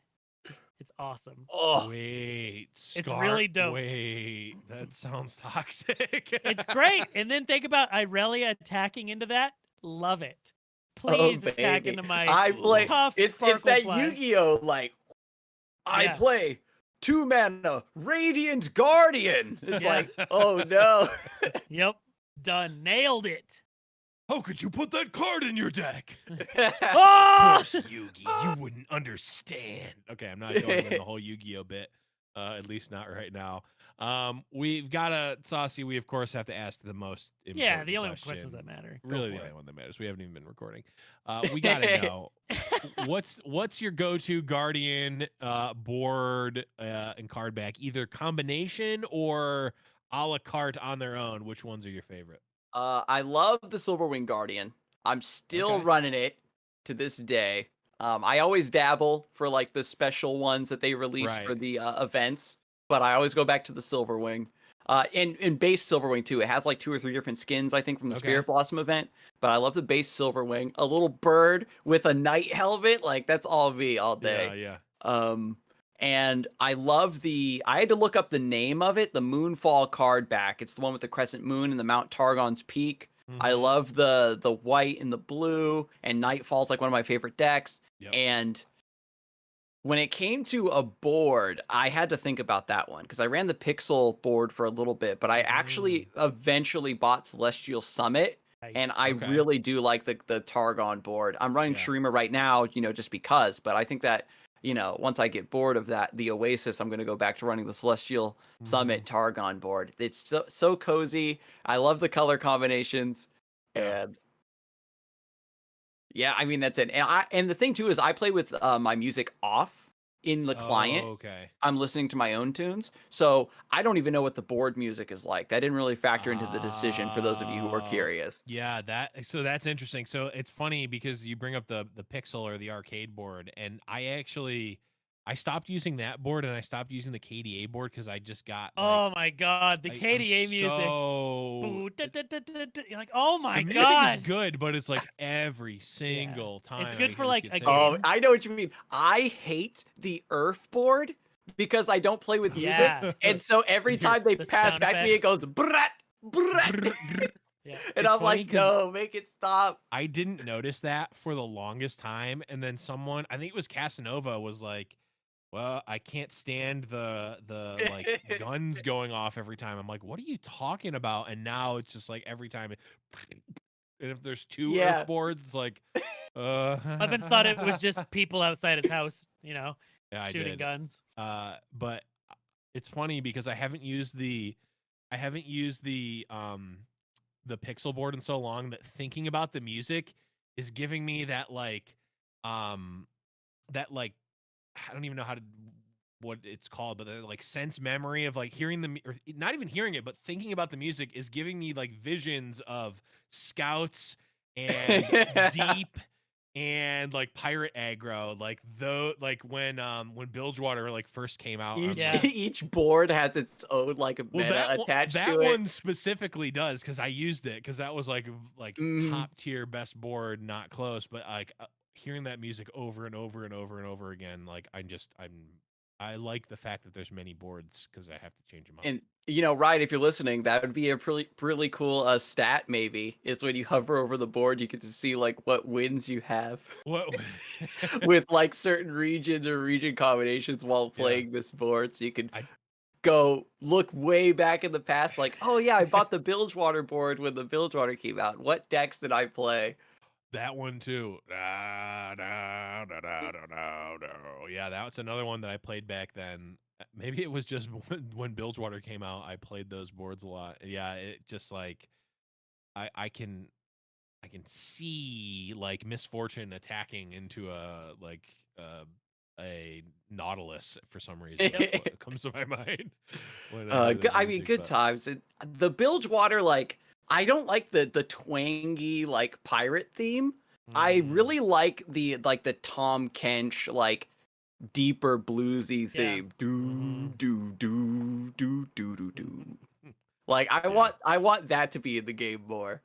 It's awesome. Oh, Wait, It's really dope. Wait, that sounds toxic. It's great. And then think about Irelia attacking into that. Love it. oh, Please attack baby. into my I play. tough It's Sparkle that Fly. Yu-Gi-Oh! Like, I Yeah. play 2 mana Radiant Guardian. It's Yeah. like, oh no. Yep. Done. Nailed it. How could you put that card in your deck? Oh! Of course, Yugi, you wouldn't understand. Okay, I'm not going in the whole Yu-Gi-Oh bit. At least not right now. We've got a Saucy. We of course have to ask the most important Yeah, the only question. questions that matter. Go Really, for the it. only one that matters. We haven't even been recording. We gotta know what's your go-to Guardian board and card back, either combination or a la carte on their own. Which ones are your favorite? I love the Silverwing Guardian. I'm still Okay. running it to this day. I always dabble for like the special ones that they release for Right. the events, but I always go back to the Silverwing. In base Silverwing too, it has like 2 or 3 different skins I think from the Okay. Spirit Blossom event. But I love the base Silverwing. A little bird with a knight helmet, like that's all me all day. Yeah. And I love I had to look up the name of it, the Moonfall card back. It's the one with the crescent moon and the Mount Targon's Peak. I Mhm. love the white and the blue, and Nightfall's like one of my favorite decks. Yep. And when it came to a board, I had to think about that one because I ran the Pixel board for a little bit, but I actually eventually bought Celestial Summit. And Nice. I Okay. really do like the Targon board. I'm running Yeah. Shurima right now, just because. But I think that, once I get bored of the Oasis, I'm going to go back to running the Celestial Summit Targon board. It's so cozy. I love the color combinations. Yeah. And yeah, I mean, that's it. And the thing too is I play with my music off in the client. Oh, okay. I'm listening to my own tunes, so I don't even know what the board music is like. That didn't really factor into the decision for those of you who are curious. Yeah, that's interesting. So it's funny because you bring up the Pixel or the arcade board, and I stopped using that board and I stopped using the KDA board because I just got Oh my god, the I'm KDA music. so Boo, da, da, da, da, da. You're like, oh my the music god. is good, but it's like every single time. It's good I for, just like, get a sick of it. Oh, game. I know what you mean. I hate the Earth board because I don't play with music, Yeah. and so every time they The pass sound back to me, it effects. goes brat brat, Yeah. and It's I'm funny like, 'cause no, make it stop. I didn't notice that for the longest time, and then someone, I think it was Casanova, was like, "Well, I can't stand the like guns going off every time." I'm like, "What are you talking about?" And now it's just like every time, and if there's 2 Earth Yeah. boards, it's like, Evans thought it was just people outside his house, yeah, I shooting did. guns. But it's funny because I haven't used the Pixel board in so long that thinking about the music is giving me um that like I don't even know what it's called, but like sense memory of like hearing or not even hearing it, but thinking about the music is giving me like visions of scouts and deep and like pirate aggro, like when Bilgewater like first came out. I'm Each like, each board has its own like well, meta attached that to it. one specifically does because I used it because that was like Mhm. top tier best board, not close. But like hearing that music over and over and over and over again, like I like the fact that there's many boards because I have to change them up. And Ryan, if you're listening, that would be a really cool stat. Maybe is when you hover over the board, you get to see like what wins you have What? with like certain regions or region combinations while playing this board, so you can I- go look way back in the past. Like, oh yeah, I bought the Bilgewater board when the Bilgewater came out. What decks did I play? That one too. Yeah, that's another one that I played back then. Maybe it was just when Bilgewater came out, I played those boards a lot. Yeah, it just like I can see like misfortune attacking into a Nautilus for some reason. That's what comes to my mind. When I hear that I mean, music, good but- times. The Bilgewater, like, I don't like the twangy like pirate theme. I really like the Tom Kench like deeper bluesy Yeah. theme. Do do do do do do do. Like Yeah. I want that to be in the game more.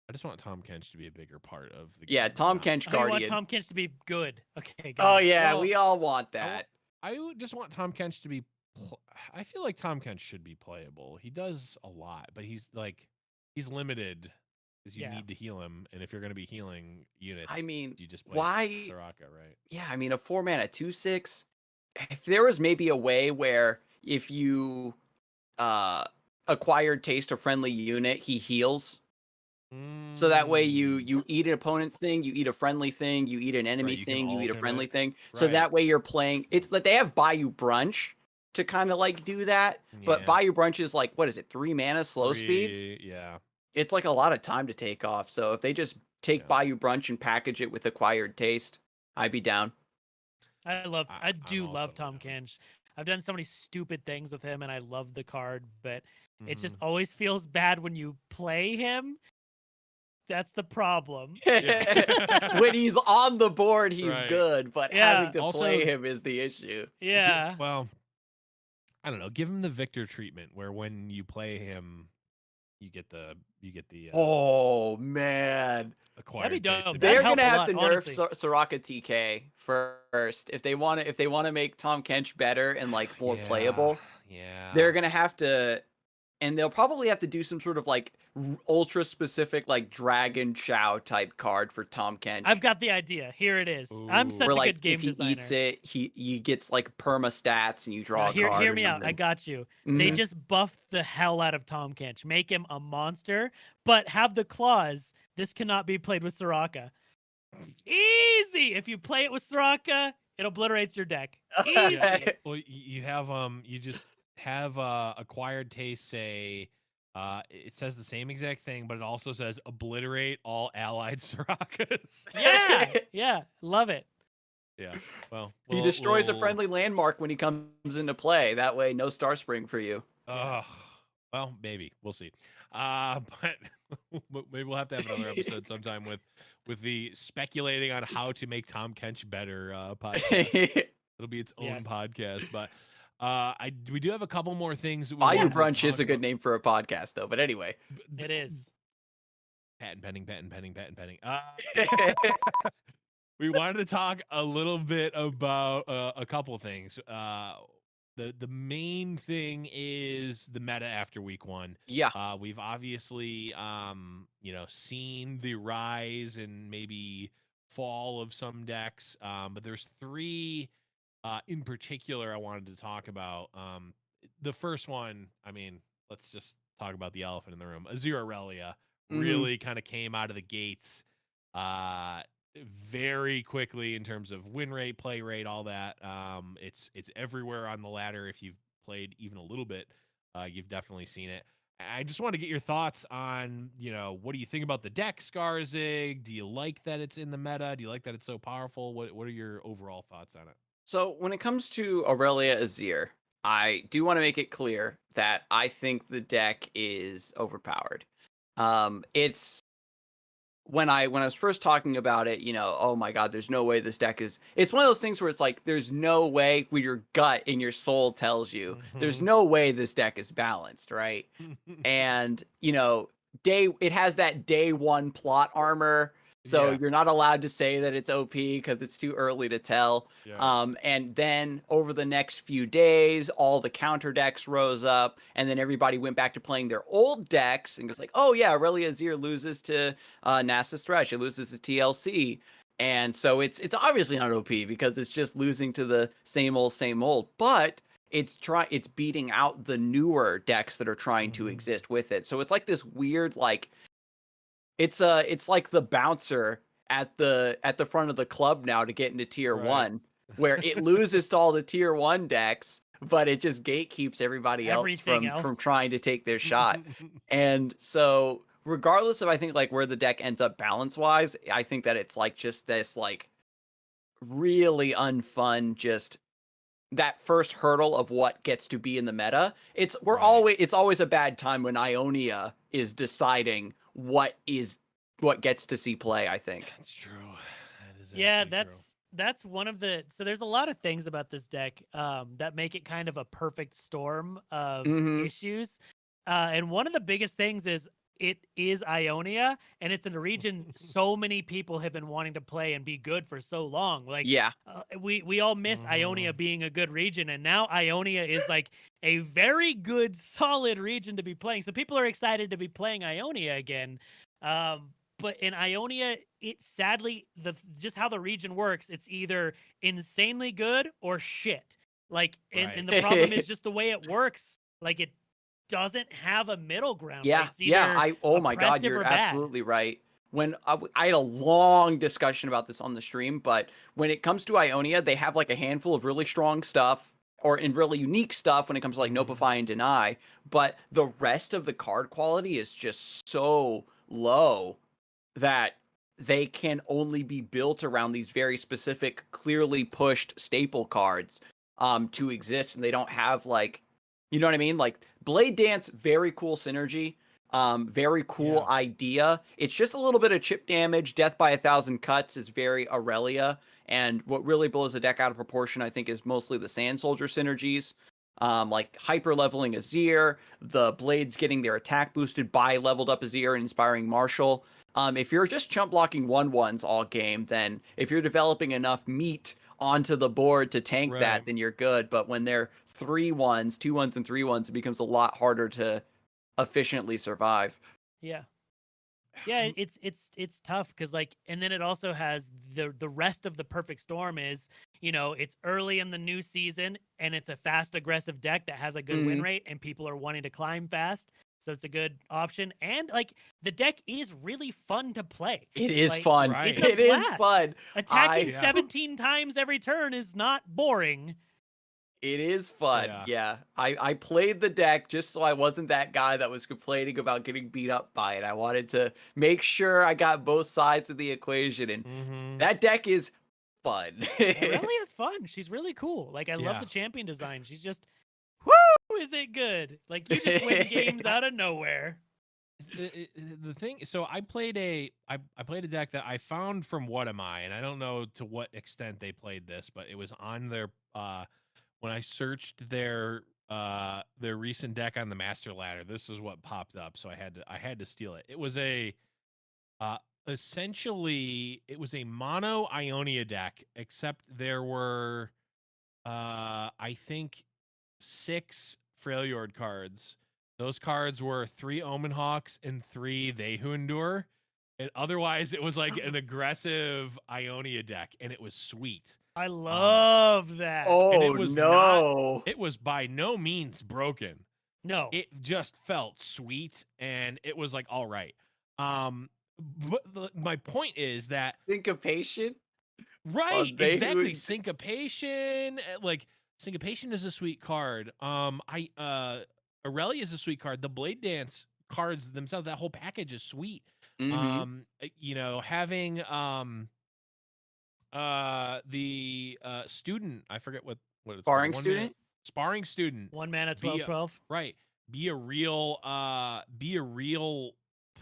I just want Tom Kench to be a bigger part of the Yeah, game. Tom not- Kench Oh, you want Guardian. Tom Kench to be good. Okay, Oh got it. yeah, Well, we all want I wa- that. I would just want Tom Kench to be. I feel like Tom Kench should be playable. He does a lot, but he's limited because you Yeah. need to heal him, and if you're going to be healing units, I mean, you just play why? Soraka, right? Yeah, I mean, a 4-mana 2/6. If there was maybe a way where if you acquired taste a friendly unit, he heals. So that way you eat an opponent's thing, you eat a friendly thing, you eat an enemy you can thing, you eat a friendly alternate. thing. So Right. that way you're playing. It's like they have Bayou Brunch to kind of like do that. But Yeah. Bayou Brunch is like, what is it, 3 mana slow speed? Yeah. It's like a lot of time to take off. So if they just take Yeah. Bayou Brunch and package it with acquired taste, I'd be down. I I'm do love also Tom down. Kench. I've done so many stupid things with him, and I love the card, but it just Mhm. always feels bad when you play him. That's the problem. When he's on the board, he's Right. good, but Yeah. having to Also- play him is the issue. Yeah. Well, I don't know. Give him the Victor treatment, where when you play him, you get the Oh man, acquired dope. taste. That'd they're help gonna a have lot, to nerf honestly. Soraka TK first if they want to make Tom Kench better and like more playable. Yeah. They're gonna have to, and they'll probably have to do some sort of like ultra specific like Dragon Chow type card for Tom Kench. I've got the idea. Here it is. I'm Ooh. such where a like good game if he designer. eats it, he gets like perma stats and you draw Now, a card. hear or me out. I something. got you. They Mhm. just buffed the hell out of Tom Kench. Make him a monster, but have the clause, this cannot be played with Soraka. Easy! If you play it with Soraka, it obliterates your deck. Easy. Yeah. Well, you have you just have acquired taste say it says the same exact thing, but it also says obliterate all allied Sorakas. Yeah. Yeah. Love it. Yeah. Well, He destroys a we'll- friendly landmark when he comes into play. That way, no Star Spring for you. Well, maybe we'll see. But maybe we'll have to have another episode sometime with the speculating on how to make Tom Kench better podcast. It'll be its own Yes. podcast, but we do have a couple more things that we Bayou wanted to Brunch is talk a good about. name for a podcast, though. But anyway, It is. Patent pending. We wanted to talk a little bit about a couple things. The main thing is the meta after week 1. yeah, We've obviously seen the rise and maybe fall of some decks, but there's 3 in particular I wanted to talk about. The first one, I mean, let's just talk about the elephant in the room. Azir Aurelia really kind of came out of the gates very quickly in terms of win rate, play rate, all that. It's everywhere on the ladder. If you've played even a little bit, you've definitely seen it. I just want to get your thoughts on, what do you think about the deck, Scarzig? Do you like that it's in the meta? Do you like that it's so powerful? What are your overall thoughts on it? So when it comes to Aurelia Azir, I do want to make it clear that I think the deck is overpowered. It's when I was first talking about it, oh my god, there's no way this deck is. It's one of those things where it's like there's no way where your gut and your soul tells you there's no way this deck is balanced, right? And it has that day 1 plot armor. So Yeah. you're not allowed to say that it's OP because it's too early to tell. Yeah. And then over the next few days, all the counter decks rose up, and then everybody went back to playing their old decks and goes like, oh yeah, Aurelia Azir loses to Nasus Thresh, it loses to TLC. And so it's obviously not OP because it's just losing to the same old, but it's beating out the newer decks that are trying to exist with it. So it's like this weird like it's like the bouncer at the front of the club now to get into tier Right. 1, where it loses to all the tier 1 decks, but it just gatekeeps everybody Everything else from else. trying to take their shot. And so regardless of I think like where the deck ends up balance wise, I think that it's like just this like really unfun just that first hurdle of what gets to be in the meta. It's always a bad time when Ionia is deciding what gets to see play, I think. That's true. That is Yeah, actually true. that's one of the. So there's a lot of things about this deck that make it kind of a perfect storm of Mhm. issues. And one of the biggest things is it is Ionia, and it's in a region so many people have been wanting to play and be good for so long. Like, Yeah. we all miss Ionia being a good region, and now Ionia is like a very good, solid region to be playing. So people are excited to be playing Ionia again. But in Ionia, it sadly just how the region works, it's either insanely good or shit. Like, and the problem is just the way it works. Like, it doesn't have a middle ground. Like, Yeah, it's yeah. either Oh my God, oppressive you're or bad. absolutely right. When I had a long discussion about this on the stream, but when it comes to Ionia, they have like a handful of really strong stuff or in really unique stuff when it comes to like Notify and Deny, but the rest of the card quality is just so low that they can only be built around these very specific, clearly pushed staple cards to exist, and they don't have like, you know what I mean? Like Blade Dance, very cool synergy, very cool idea. It's just a little bit of chip damage. Death by 1,000 cuts is very Aurelia, and what really blows the deck out of proportion, I think, is mostly the Sand Soldier synergies. Like hyper leveling Azir, the blades getting their attack boosted by leveled up Azir and inspiring Marshall. If you're just chump blocking 1/1s all game, then if you're developing enough meat onto the board to tank that, then you're good. But when they're 3/1s, 2/1s, and 3/1s, it becomes a lot harder to efficiently survive. Yeah. Yeah, it's tough because like, and then it also has the rest of the perfect storm is, it's early in the new season and it's a fast aggressive deck that has a good win rate and people are wanting to climb fast, so it's a good option. And like the deck is really fun to play. It is Like, fun. it's a It is blast. fun. Attacking 17 times every turn is not boring. It is fun. Yeah. I played the deck just so I wasn't that guy that was complaining about getting beat up by it. I wanted to make sure I got both sides of the equation, and that deck is fun. Aurelia is fun. She's really cool. Like, I love the champion design. She's just, whoo, is it good? Like, you just win games out of nowhere. The thing, so I played a deck that I found from What Am I, and I don't know to what extent they played this, but it was on their when I searched their recent deck on the master ladder. This is what popped up, so I had to steal it. It was a essentially it was a mono Ionia deck, except there were I think 6 Freljord cards. Those cards were 3 Omen Hawks and 3 They Who Endure. And otherwise, it was like an aggressive Ionia deck, and it was sweet. I love that. And Oh, it was no. it was by no means broken. No. It just felt sweet, and it was like, all right. But my point is that Syncopation? right, exactly. Syncopation, like Syncopation is a sweet card. Aurelia is a sweet card. The Blade Dance cards themselves, that whole package is sweet. Having the student, I forget what it's Sparring called. student? Sparring student. 1 mana 12/12. Right. Be a real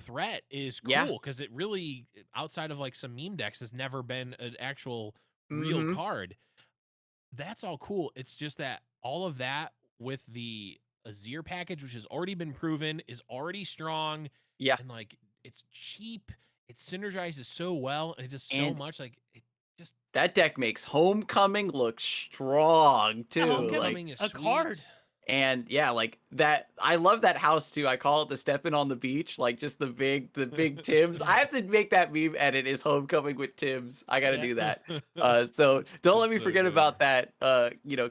threat is cool because it really, outside of like some meme decks, has never been an actual real card. That's all cool. It's just that all of that with the Azir package, which has already been proven, is already strong. Yeah. And like it's cheap. It synergizes so well, and it does so much. Like it just, that deck makes Homecoming look strong too. Homecoming is a card. And yeah, like that. I love that house too. I call it the stepping on the beach, like just the big Tims. I have to make that meme edit. Is Homecoming with Tims? I got to do that. So don't let me forget about that.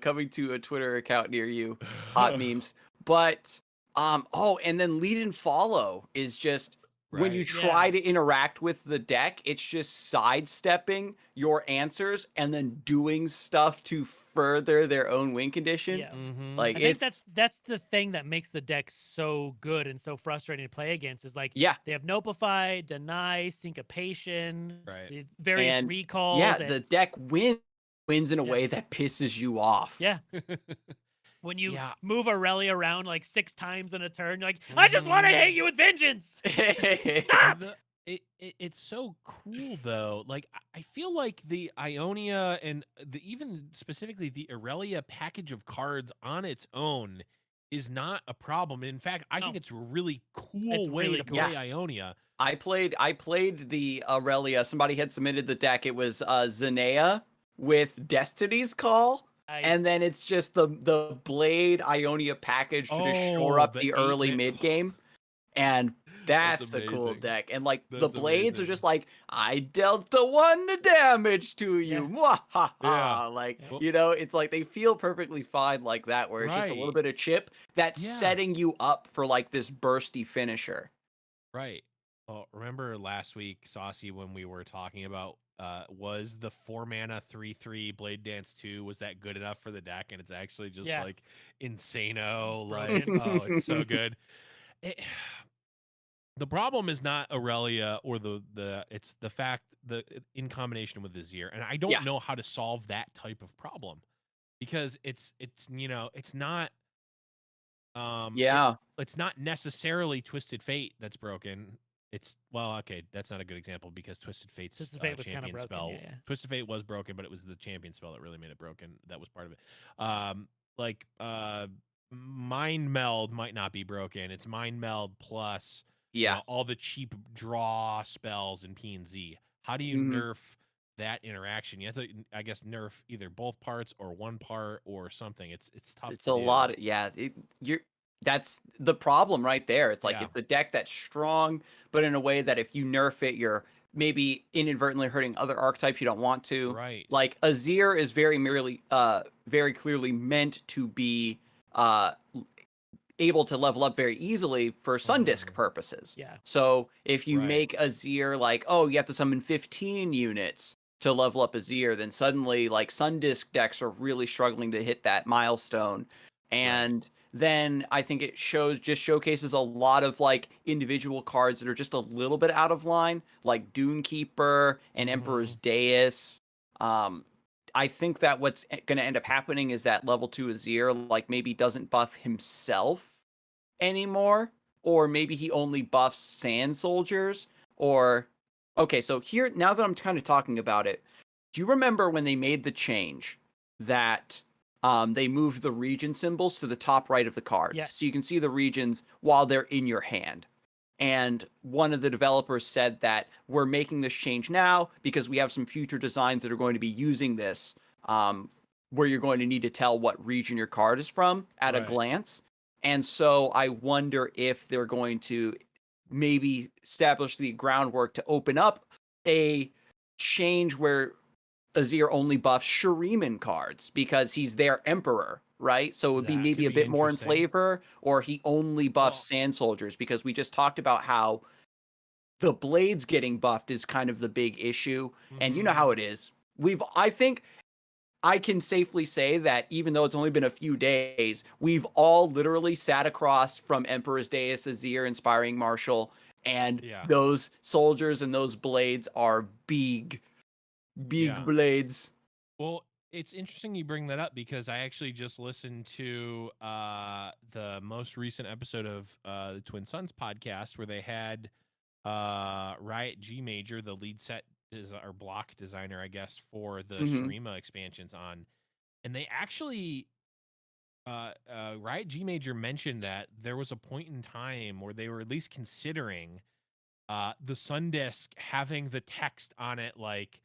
Coming to a Twitter account near you. Hot memes. But and then lead and follow is just when you try to interact with the deck, it's just sidestepping your answers and then doing stuff to further their own win condition. Yeah. Like, I think that's the thing that makes the deck so good and so frustrating to play against is like, they have Notify, Deny, Syncopation, various recalls. Yeah, the deck wins in a way that pisses you off. Yeah. When you move Aurelia around like 6 times in a turn, you're like, I just want to hate you with vengeance. Stop! It's so cool though. Like I feel like the Ionia and even specifically the Aurelia package of cards on its own is not a problem. In fact, I think No. it's a really cool It's way really to cool. play Ionia. I played the Aurelia. Somebody had submitted the deck. It was Zanea with Destiny's Call. And Nice. then it's just the Blade Ionia package to just shore Oh, up the the 8 early man. mid game. And That's that's a cool amazing. deck. And like the That's blades are amazing. just like, I dealt the 1 damage to you. Yeah. Yeah. Like, Yeah. Well, you know, it's like they feel perfectly fine like that, where it's just a little right. bit of chip that's Yeah. setting you up for like this bursty finisher. Right. Well, remember last week, Saucy, when we were talking about was the 4-mana 3/3 Blade Dance 2, was that good enough for the deck? And it's actually just Yeah. like insano. It's Like, brilliant. oh, it's so good. It, the problem is not Aurelia or it's the fact the in combination with Azir. And I don't Yeah. know how to solve that type of problem because it's it's not Yeah. it's not necessarily Twisted Fate that's broken. It's well, okay, that's not a good example because Twisted Fate's Twisted Fate was kind of champion broken. spell. Yeah. Twisted Fate was broken, but it was the champion spell that really made it broken. That was part of it. Like Mind Meld might not be broken. It's Mind Meld plus Yeah. all the cheap draw spells in P and Z. How do you Mhm. nerf that interaction? You have to, I guess, nerf either both parts or one part or something. It's tough It's to a do. lot. Yeah, that's the problem right there. It's like Yeah. it's a deck that's strong, but in a way that if you nerf it, you're maybe inadvertently hurting other archetypes you don't want to. Right. Like Azir is very clearly meant to be able to level up very easily for Sundisk purposes. Yeah. So if you Right. make Azir like, oh, you have to summon 15 units to level up Azir, then suddenly like Sundisk decks are really struggling to hit that milestone. And then I think it showcases a lot of like individual cards that are just a little bit out of line, like Dune Keeper and Emperor's Dais. I think that what's going to end up happening is that level 2 Azir like maybe doesn't buff himself anymore, or maybe he only buffs sand soldiers. Or okay, so here, now that I'm kind of talking about it, do you remember when they made the change that they moved the region symbols to the top right of the cards, Yes. so you can see the regions while they're in your hand? And one of the developers said that we're making this change now because we have some future designs that are going to be using this, where you're going to need to tell what region your card is from at a Right. glance. And so I wonder if they're going to maybe establish the groundwork to open up a change where Azir only buffs Shuriman cards because he's their emperor, right? So it would be That maybe could a be bit more in interesting. flavor, or he only buffs Well- sand soldiers, because we just talked about how the blades getting buffed is kind of the big issue. And you know how it is. I think I can safely say that even though it's only been a few days, we've all literally sat across from Emperor's Dais, Azir, Inspiring Marshal, and Yeah. those soldiers and those blades are big Yeah. blades. Well, it's interesting you bring that up because I actually just listened to the most recent episode of the Twin Sons podcast where they had Riot G Major, the lead set or block designer, I guess, for the Shurima expansions on. And they actually Riot G Major mentioned that there was a point in time where they were at least considering the Sundisk having the text on it like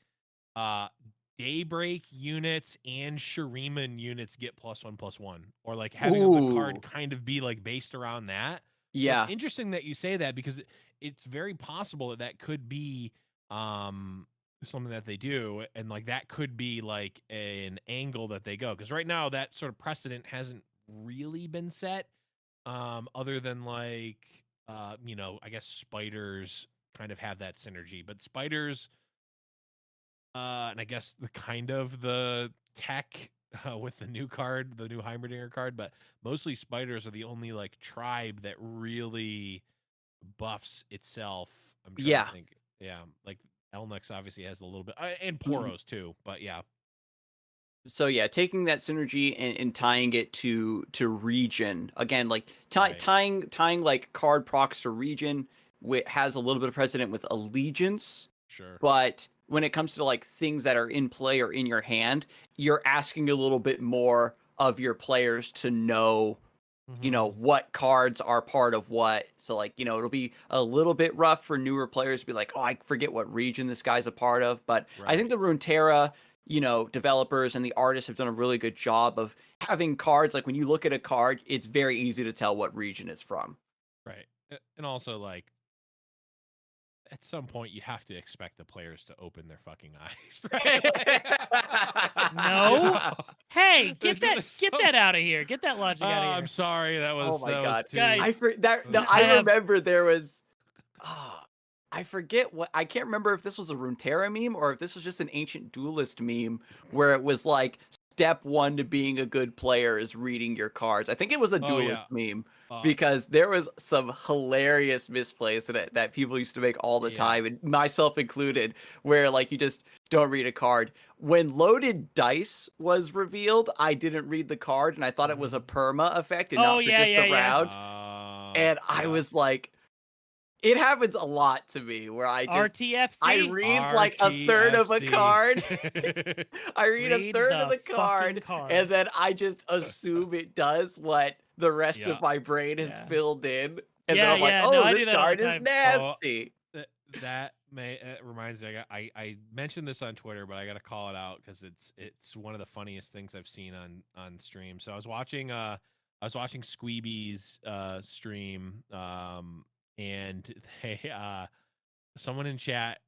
Daybreak units and Shuriman units get +1/+1, or like having the card Ooh. kind of be like based around that. So Yeah. it's interesting that you say that because it's very possible that that could be something that they do, and like that could be like an angle that they go, because right now that sort of precedent hasn't really been set, other than like I guess spiders kind of have that synergy, but spiders and I guess the kind of the tech with the new card, the new Heimerdinger card, but mostly spiders are the only like tribe that really buffs itself. I'm trying Yeah. to think. Yeah, like Elnux obviously has a little bit, and Mhm. Poros too. But yeah, So yeah, taking that synergy and tying it to region again, like Right. tying like card procs to region, has a little bit of precedent with allegiance. sure. But when it comes to like things that are in play or in your hand, you're asking a little bit more of your players to know what cards are part of what. So like, it'll be a little bit rough for newer players to be like, oh, I forget what region this guy's a part of. But I think the Runeterra, developers and the artists have done a really good job of having cards. Like when you look at a card, it's very easy to tell what region it's from. Right. And also, like, at some point, you have to expect the players to open their fucking eyes, right? No. Hey, get There's that out of here. Get that logic out of here. I'm sorry. That was Oh my that God. was too. Guys, I remember there was. I forget what. I can't remember if this was a Runeterra meme or if this was just an ancient duelist meme where it was like step 1 to being a good player is reading your cards. I think it was a duelist meme because there was some hilarious misplays that people used to make all the time, and myself included, where like you just don't read a card. When loaded dice was revealed, I didn't read the card and I thought it was a perma effect and not for just a round. And I was like, it happens a lot to me where I read like a third of a card. I read a third of the card, and then I just assume it does what the rest of my brain has filled in. And then I'm like, oh, this card is nasty. That reminds me. I mentioned this on Twitter, but I got to call it out because it's one of the funniest things I've seen on stream. So I was watching Squeeby's stream, and they someone in chat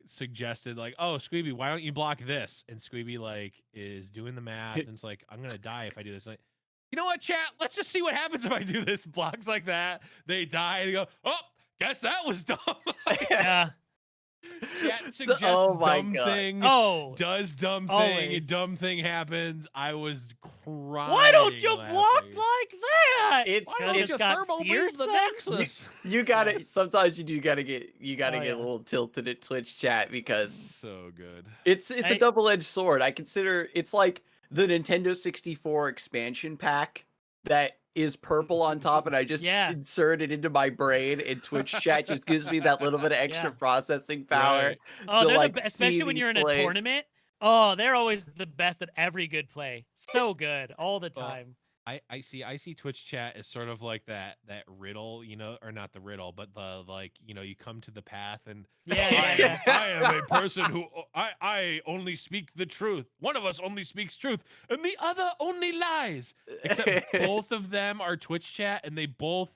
suggested like, oh, Squeeby, why don't you block this? And Squeeby like is doing the math and it's like, I'm gonna die if I do this. Like, you know what, chat? Let's just see what happens if I do this. Blocks like that, they die and go, oh, guess that was dumb. Yeah. Chat suggests dumb thing. Oh, does dumb thing. Dumb thing happens. I was crying. Why don't you block like that? It's thermal beams the Nexus. You gotta sometimes you gotta get a little tilted at Twitch chat because so good. It's a double-edged sword. I consider it's like the Nintendo 64 expansion pack that is purple on top, and I just insert it into my brain, and Twitch chat just gives me that little bit of extra processing power. Right. Oh, they're especially when you're in a tournament. Oh, they're always the best at every good play. So good all the time. I see Twitch chat as sort of like that riddle, or not the riddle, but the like, you come to the path and I am a person who I only speak the truth. One of us only speaks truth and the other only lies. Except both of them are Twitch chat and they both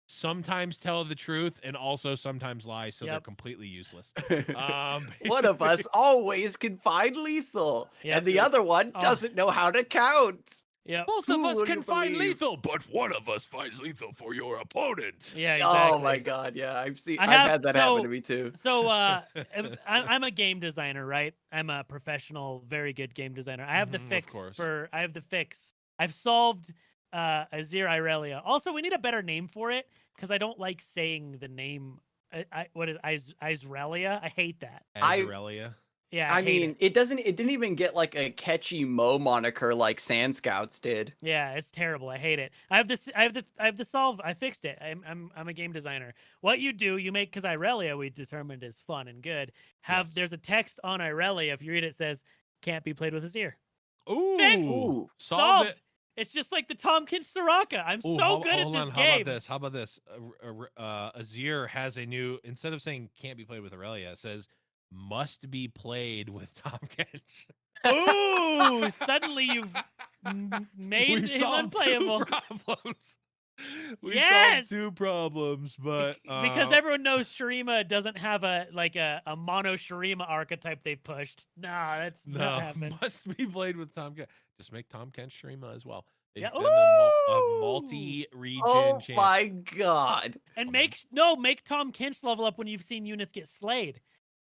sometimes tell the truth and also sometimes lie, so they're completely useless. One of us always can find lethal, and the other one doesn't know how to count. Yeah, both of us can find lethal, but one of us finds lethal for your opponent. Yeah, exactly. Oh my God, yeah, I've had that happen to me too. So, I'm a game designer, right? I'm a professional, very good game designer. I have the fix I've solved Azir Irelia. Also, we need a better name for it because I don't like saying the name. What is Irelia? I hate that. Irelia. Yeah, I mean, it didn't even get like a catchy Mo moniker like Sand Scouts did. Yeah, it's terrible. I hate it. I have the solve. I fixed it. I'm a game designer. What you do, you make, because Irelia we determined is fun and good. There's a text on Irelia. If you read it, says can't be played with Azir. Ooh, fixed. Solved. It's just like the Tom Kinch Soraka. I'm so good at this game. How about this? Azir has a new, instead of saying can't be played with Irelia, it says must be played with Tom Kinch. Ooh, suddenly you've made him unplayable. We solved 2 problems, but because everyone knows Shurima doesn't have a mono Shurima archetype they've pushed. Nah, that's not happening. Must be played with Tom Kinch. Just make Tom Kinch Shurima as well. Yeah. A multi-region champion. Oh my God. And make Tom Kinch level up when you've seen units get slayed.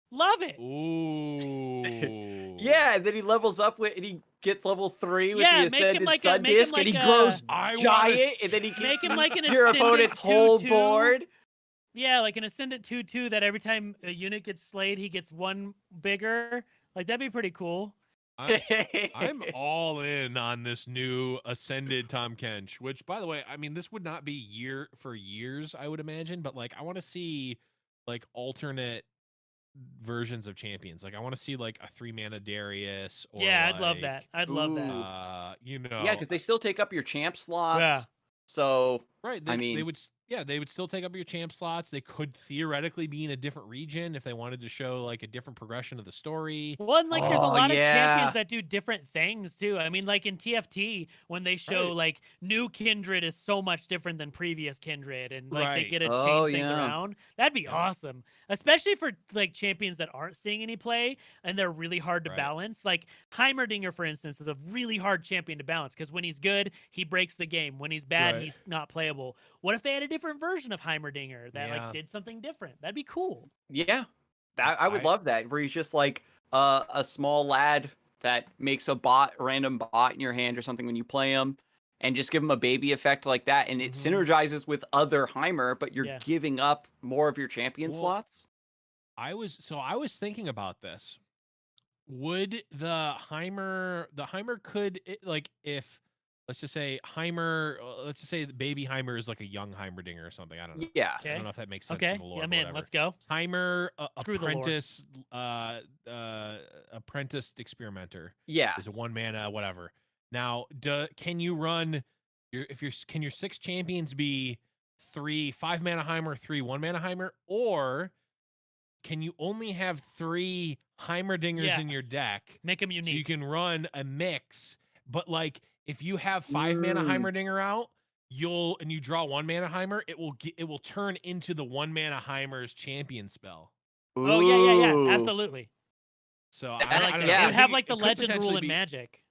Love it. Ooh. Yeah, and then he levels up and he gets level 3 with the Ascended Sun Disc, and he like grows giant, and then he can make him like an your opponent's whole board. Yeah, like an Ascendant 2/2 that every time a unit gets slayed, he gets 1 bigger. Like that'd be pretty cool. I'm all in on this new Ascended Tom Kinch, which, by the way, I mean, this would not be for years, I would imagine, but like I want to see like alternate versions of champions. Like I want to see like a 3-mana Darius. Or I'd love that. I'd love that. Yeah, because they still take up your champ slots. So, Right. I They mean, would, yeah, they would still take up your champ slots. They could theoretically be in a different region if they wanted to show like a different progression of the story. Well, and like there's a oh lot of champions yeah, that do different things too. I mean, like in TFT, when they show Right. like new Kindred is so much different than previous Kindred, and like they Right. get to oh change things yeah, around, that'd be Yeah. awesome. Especially for like champions that aren't seeing any play and they're really hard to Right. balance. Like Heimerdinger, for instance, is a really hard champion to balance because when he's good, he breaks the game. When he's bad, Right. he's not playable. What if they had a different version of Heimerdinger that Yeah. like did something different? That'd be cool. yeah. That I would love that, where he's just like a small lad that makes a random bot in your hand or something when you play him, and just give him a baby effect like that, and it Mhm. synergizes with other Heimer, but you're Yeah. giving up more of your champion Well, slots. I was thinking about this. Would the Heimer could like if let's just say let's just say the baby Heimer is like a young Heimerdinger or something. I don't know. Yeah. I Okay. don't know if that makes sense Okay. from the lore. Yeah, But man. whatever. Let's go. Heimer Screw the lore. apprentice apprenticed experimenter Yeah. is a 1 mana whatever. Now, can you run can your 6 champions be 3 5 mana Heimer, 3 1 mana Heimer, or can you only have 3 Heimerdingers Yeah. in your deck? Make them So you unique. can run a mix, but like if you have 5 mana Heimerdinger out, and you draw 1 mana Heimer, it will turn into the 1 mana Heimer's champion spell. Oh yeah. Ooh. Absolutely. So I like I that. don't know. yeah. It I would have think like the it could legend rule potentially in be, Magic.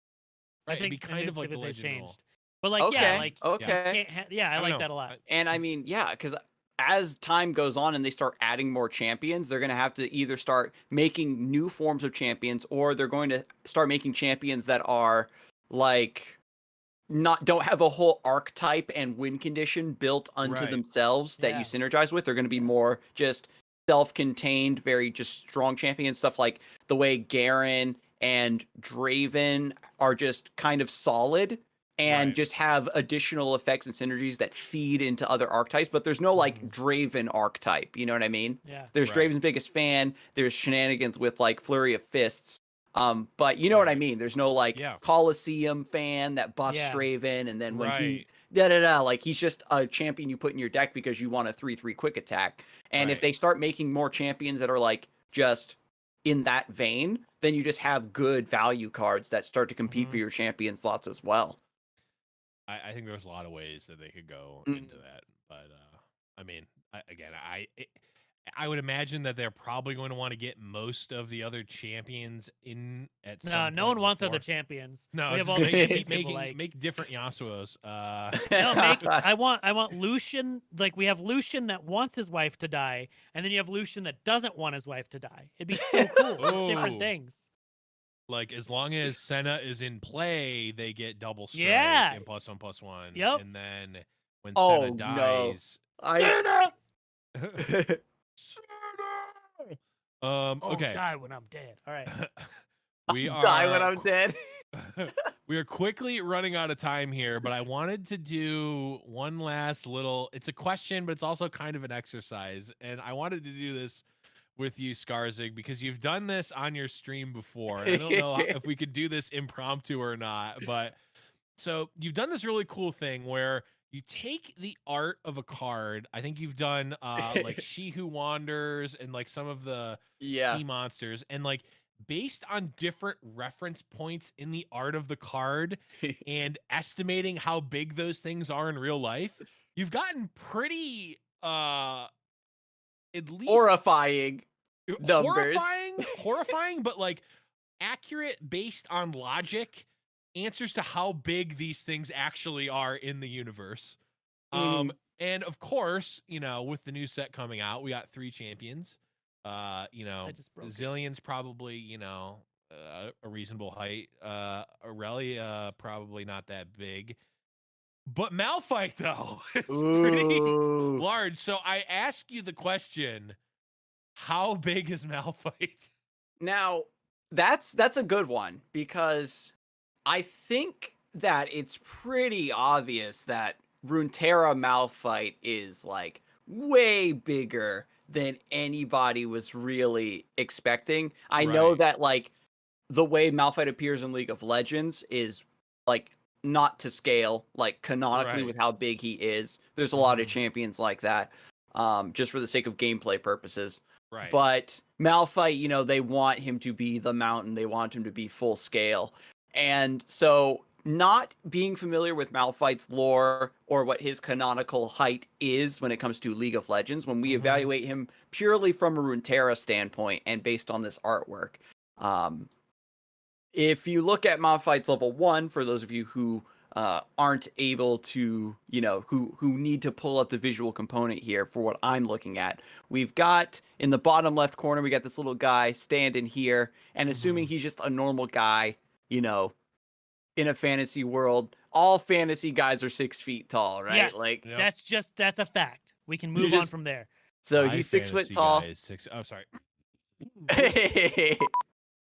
right, I it'd be think kind of like the if they legend rule. changed. But like yeah, Okay. like Okay. yeah, I don't like know. that a lot. And I mean, yeah, because as time goes on and they start adding more champions, they're going to have to either start making new forms of champions, or they're going to start making champions that are like don't have a whole archetype and win condition built unto Right. themselves that you Yeah. synergize with. They're going to be more just self-contained, very just strong champions, stuff like the way Garen and Draven are just kind of solid and Right. just have additional effects and synergies that feed into other archetypes, but there's no like Mhm. Draven archetype, you know what I mean? Yeah. There's Right. Draven's biggest fan, there's shenanigans with like Flurry of Fists. But you know what I Right. mean? There's no like Yeah. Coliseum fan that buffs Yeah. Draven, and then when he Right. like he's just a champion you put in your deck because you want a 3/3 quick attack. And if Right. they start making more champions that are like just in that vein, then you just have good value cards that start to compete for Mhm. your champion slots as well. I think there's a lot of ways that they could go Mm. into that, but I mean, I would imagine that they're probably going to want to get most of the other champions in at No, some no point one wants before. other champions. No, We have just all the champions make people like. make different Yasuos. No, I want Lucian. Like we have Lucian that wants his wife to die, and then you have Lucian that doesn't want his wife to die. It'd be so cool. Just different Oh. things. Like as long as Senna is in play, they get double strike Yeah. and +1/+1. Yep. And then when Oh, Senna no. dies, Senna! Senna! Oh, Okay. die when I'm dead. All right. We Die when are I'm dead. we are quickly running out of time here, but I wanted to do one last little. It's a question, but it's also kind of an exercise, and I wanted to do this with you, Scarzig, because you've done this on your stream before. And I don't know if we could do this impromptu or not, but so you've done this really cool thing where you take the art of a card. I think you've done like She Who Wanders and like some of the Yeah. sea monsters, and like based on different reference points in the art of the card and estimating how big those things are in real life, you've gotten pretty at least Horrifying numbers. horrifying, but like accurate based on logic answers to how big these things actually are in the universe. Mhm. And of course, you know, with the new set coming out, we got 3 champions. You know, I just broke it. Zillion's probably, you know, a reasonable height. Aurelia probably not that big. But Malphite though is pretty Ooh. large. So I ask you the question, how big is Malphite? Now, that's a good one, because I think that it's pretty obvious that Runeterra Malphite is like way bigger than anybody was really expecting. I know Right. that like the way Malphite appears in League of Legends is like not to scale, like canonically Right. with how big he is. There's a lot of Mhm. champions like that, just for the sake of gameplay purposes. Right. But Malphite, you know, they want him to be the mountain. They want him to be full scale. And so not being familiar with Malphite's lore or what his canonical height is when it comes to League of Legends, when we Mhm. evaluate him purely from a Runeterra standpoint and based on this artwork, if you look at Malphite's level 1, for those of you who aren't able to, you know, who need to pull up the visual component here for what I'm looking at, we've got in the bottom left corner, we got this little guy standing here, and assuming Mhm. he's just a normal guy, you know, in a fantasy world, all fantasy guys are 6 feet tall, right? Yes, Like, Yep. that's a fact. We can you move on just, from there. so My he's 6 foot fantasy tall. guy is 6. Oh, sorry.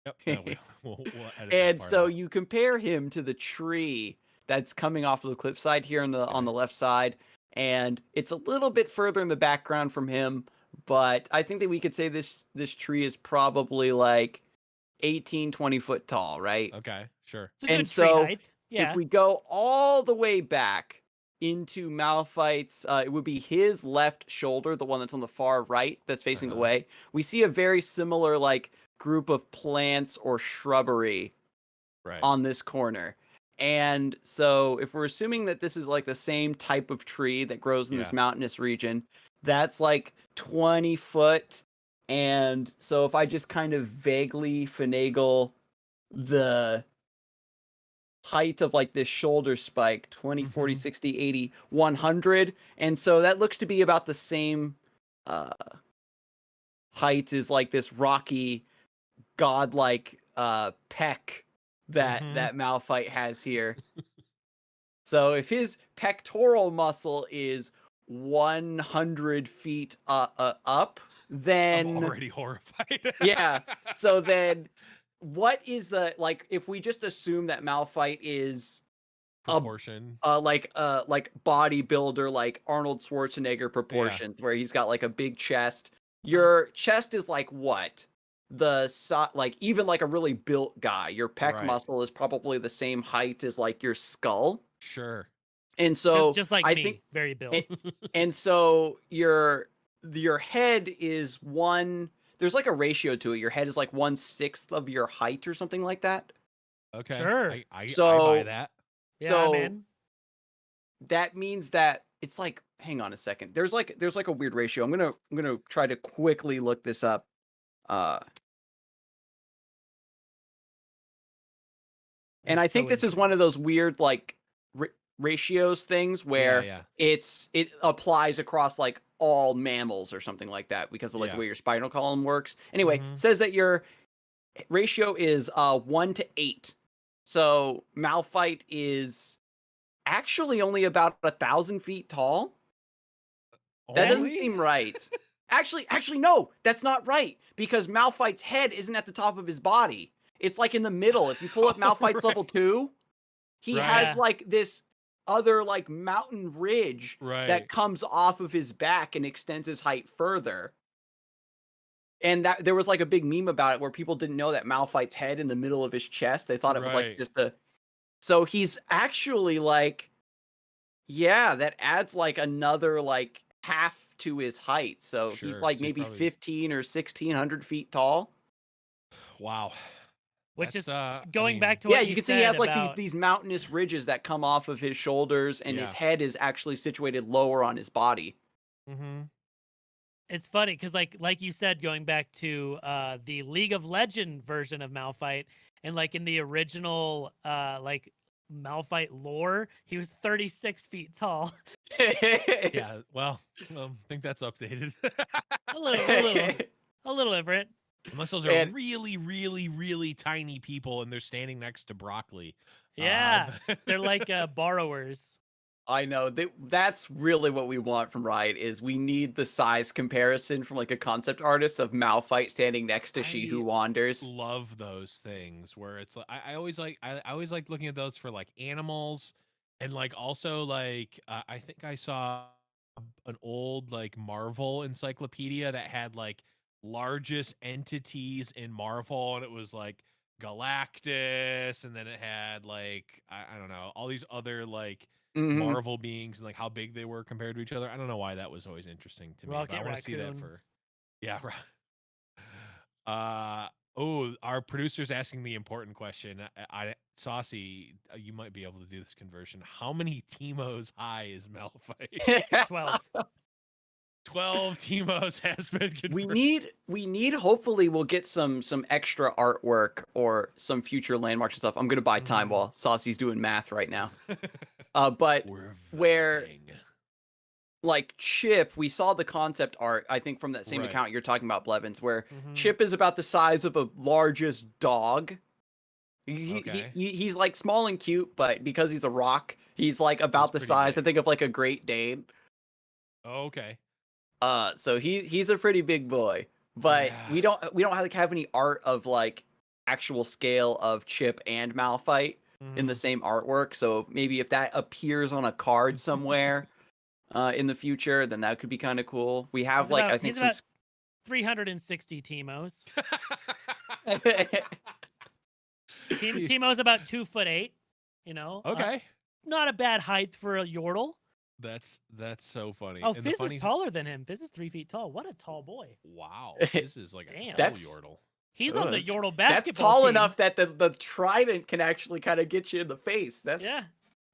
Yep. No, we'll edit that And part so out. you compare him to the tree that's coming off of the cliffside here on the Okay. left side, and it's a little bit further in the background from him, but I think that we could say this tree is probably like 18, 20 foot tall, right? Okay. Sure. It's a And good tree so height. if Yeah. we go all the way back into Malphite's, it would be his left shoulder, the one that's on the far right that's facing Uh-huh. away. We see a very similar like group of plants or shrubbery Right. on this corner. And so if we're assuming that this is like the same type of tree that grows in Yeah. this mountainous region, that's like 20 foot. And so if I just kind of vaguely finagle the height of like this shoulder spike, 20, 40, Mhm. 60, 80, 100. And so that looks to be about the same uh, height as like this rocky, godlike peck that Mhm. that Malphite has here. So if his pectoral muscle is 100 feet up, I'm then already horrified. yeah. So then, what is the like? If we just assume that Malphite is a Proportion. like bodybuilder, like Arnold Schwarzenegger Yeah. proportions, where he's got like a big chest. Uh-huh. Your chest is like what? Like even like a really built guy, your pec Right. muscle is probably the same height as like your skull. Sure. And so Just like I me, think very built. and so your head is one, there's like a ratio to it. Your head is like 1/6 of your height or something like that. Okay. Sure. I buy So that. Yeah, so man. that means that it's like, hang on a second. There's like a weird ratio. I'm gonna try to quickly look this up. And I That's think so this is one of those weird like ratios things Yeah, where yeah. it applies across like all mammals or something like that because of like the Yeah. way your spinal column works. Anyway, Mhm. says that your ratio is 1 to 8. So Malphite is actually only about 1,000 feet tall. That doesn't Only? seem right. Actually, no, that's not right because Malphite's head isn't at the top of his body. It's like in the middle. If you pull up Oh, Malphite's level right. 2, he Right. has Yeah. like this other like mountain ridge Right. that comes off of his back and extends his height further. And that there was like a big meme about it where people didn't know that Malphite's head in the middle of his chest. They thought it was like Right. just a. So he's actually like, yeah, that adds like another like half to his height. So he's Sure. like So he's maybe probably 15 or 1,600 feet tall. wow. Which That's is I going mean, back to Yeah, what you you can see he said has like about these mountainous ridges that come off of his shoulders, and his Yeah. head is actually situated lower on his body. Mhm. it's funny because like you said, going back to the League of Legend version of Malphite, and like in the original like Malphite lore, he was 36 feet tall. Yeah. Well, I think that's updated. A little different. Unless those are And really, really, really tiny people and they're standing next to broccoli. Yeah, they're like borrowers. I know that's really what we want from Riot is we need the size comparison from like a concept artist of Malphite standing next to She Who I Wanders. love those things where it's like I always like I always like looking at those for like animals and like also like I think I saw an old like Marvel encyclopedia that had like largest entities in Marvel and it was like Galactus, and then it had like I don't know, all these other like Mhm. Marvel beings and like how big they were compared to each other. I don't know why that was always interesting to me, but I Rocket want to see that Raccoon. for yeah. Oh, our producer's asking the important question. Saucy, you might be able to do this conversion. How many Teemos high is Malphite? 12. 12 Teemos has been we confirmed. need hopefully we'll get some extra artwork or some future landmarks and stuff. I'm gonna buy time Mhm. while Saucy's doing math right now. But We're where voting. like Chip, we saw the concept art, I think from that same Right. account you're talking about, Blevins, where Mhm. Chip is about the size of a largest dog. Okay. He's like small and cute, but because he's a rock, he's like He's about the pretty size, I big. think, of like a Great Dane. Oh, okay. So he's a pretty big boy. But Yeah. we don't have any art of like actual scale of Chip and Malphite in the Mhm. same artwork. So maybe if that appears on a card somewhere in the future, then that could be kind of cool. We have like I think he's some about 360 Teemos. See, Teemo's about 2'8". You know, okay. not a bad height for a Yordle. That's so funny. Oh, And the Fizz funny is taller than him. Fizz is 3 feet tall. What a tall boy. wow, this is like a Damn. tall That's- Yordle. He's Ugh, on the that's- Yordle That's basketball tall team. enough that the trident can actually kind of get you in the face. That's Yeah.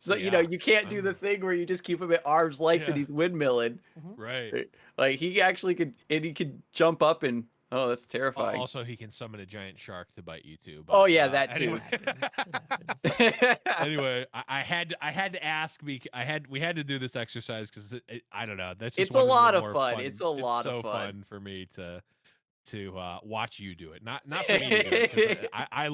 So Yeah. you can't do the thing where you just keep him at arm's length and Yeah. he's windmilling. Right. Like he actually could, and he could jump up and that's terrifying. Also, he can summon a giant shark to bite you too. But, Oh yeah, that too. Anyway, anyway, I had to ask. We had to do this exercise because I don't know. That's just It's a one of the lot of more fun. It's a lot so of fun. for me to watch you do it. Not for me to do it because I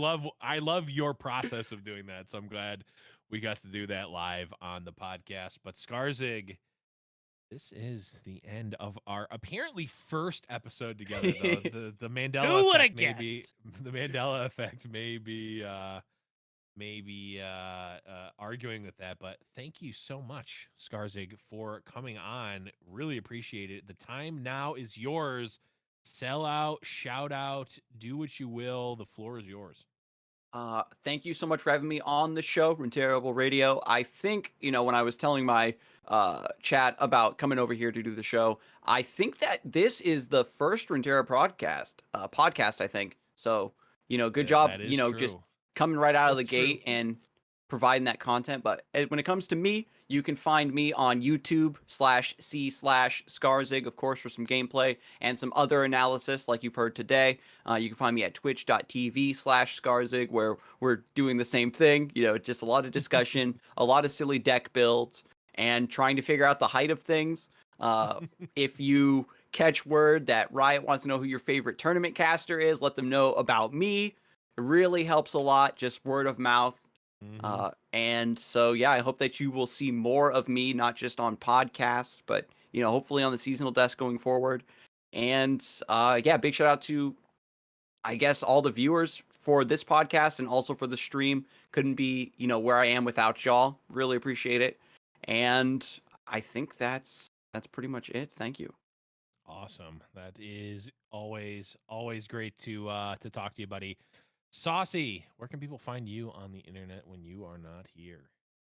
love your process of doing that. So I'm glad we got to do that live on the podcast. But Scarzig, this is the end of our apparently first episode together. Though the Mandela Who woulda effect may be guessed? the Mandela effect may be arguing with that, but thank you so much, Scarzig, for coming on. Really appreciate it. The time now is yours. Sell out, shout out, do what you will. The floor is yours. Thank you so much for having me on the show, Runeterrable Radio. I think, when I was telling my chat about coming over here to do the show, I think that this is the first Runeterra podcast, I think. So, good job, That is just true. coming right out of the That's true. gate and providing that content. But when it comes to me, you can find me on YouTube/C/Scarzig, of course, for some gameplay and some other analysis like you've heard today. You can find me at twitch.tv/Scarzig, where we're doing the same thing. Just a lot of discussion, a lot of silly deck builds, and trying to figure out the height of things. If you catch word that Riot wants to know who your favorite tournament caster is, let them know about me. It really helps a lot, just word of mouth. And so, yeah, I hope that you will see more of me, not just on podcasts, but, hopefully on the seasonal desk going forward. And, yeah, big shout out to, I guess, all the viewers for this podcast and also for the stream. Couldn't be, where I am without y'all. Really appreciate it. And I think that's pretty much it. Thank you. Awesome. That is always great to talk to you, buddy. Saucy, where can people find you on the internet when you are not here?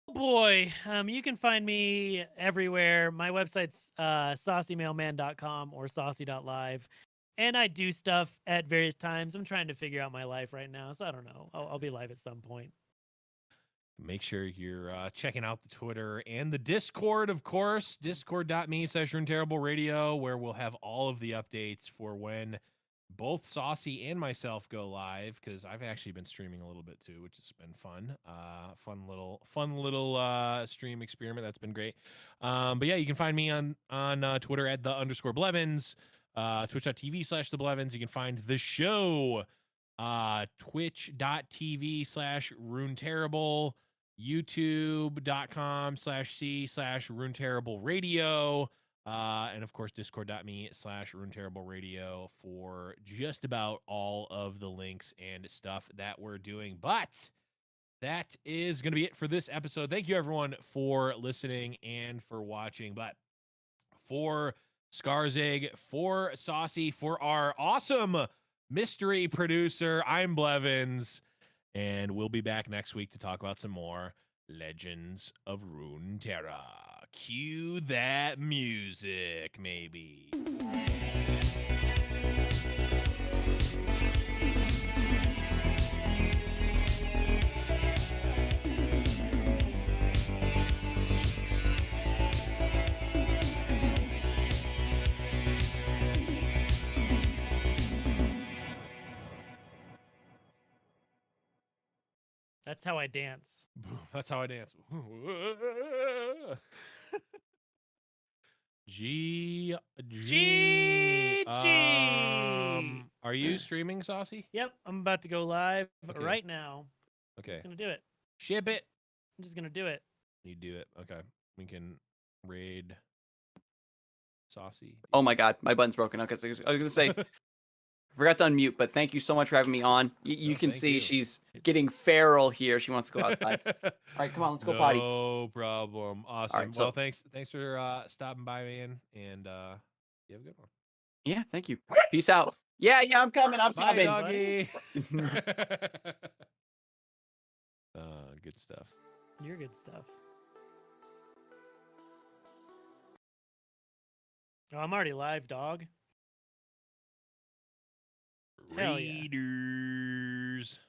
Oh boy, you can find me everywhere. My website's saucymailman.com or saucy.live. And I do stuff at various times. I'm trying to figure out my life right now, so I don't know. I'll be live at some point. Make sure you're checking out the Twitter and the Discord, of course, discord.me/Runeterrable Radio, where we'll have all of the updates for when both Saucy and myself go live, because I've actually been streaming a little bit too, which has been fun. Fun little stream experiment. That's been great. But yeah, you can find me on Twitter at @the_Blevins, twitch.tv/theblevins. You can find the show twitch.tv/Runeterrable, youtube.com/C/Runeterrable Radio, and of course discord.me/Runeterrable Radio for just about all of the links and stuff that we're doing. But that is going to be it for this episode. Thank you everyone for listening and for watching. But for Scarzig, for Saucy, for our awesome mystery producer, I'm Blevins. And we'll be back next week to talk about some more Legends of Runeterra. Cue that music, maybe. That's how I dance. That's how I dance. G. GG. Are you streaming, Saucy? Yep, I'm about to go live Okay. right now. I'm Okay. just gonna do it. Ship it. I'm just gonna do it. You do it. Okay. We can raid Saucy. Oh my god, my button's broken. Okay, so I was gonna say, I forgot to unmute, but thank you so much for having me on. You No, can thank see you. she's getting feral here. She wants to go outside. All right, come on, let's go potty. No problem. Awesome. All right, so Well, thanks for stopping by, man, and you have a good one. yeah, thank you. Peace out. Yeah, I'm coming. I'm Bye, coming. doggy. Good stuff. You're good stuff. Oh, I'm already live, dog. Hell yeah. Raiders.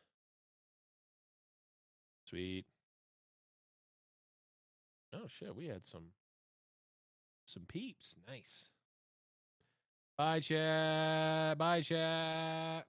Sweet. Oh shit, we had some peeps. Nice. Bye, chat. Bye, chat.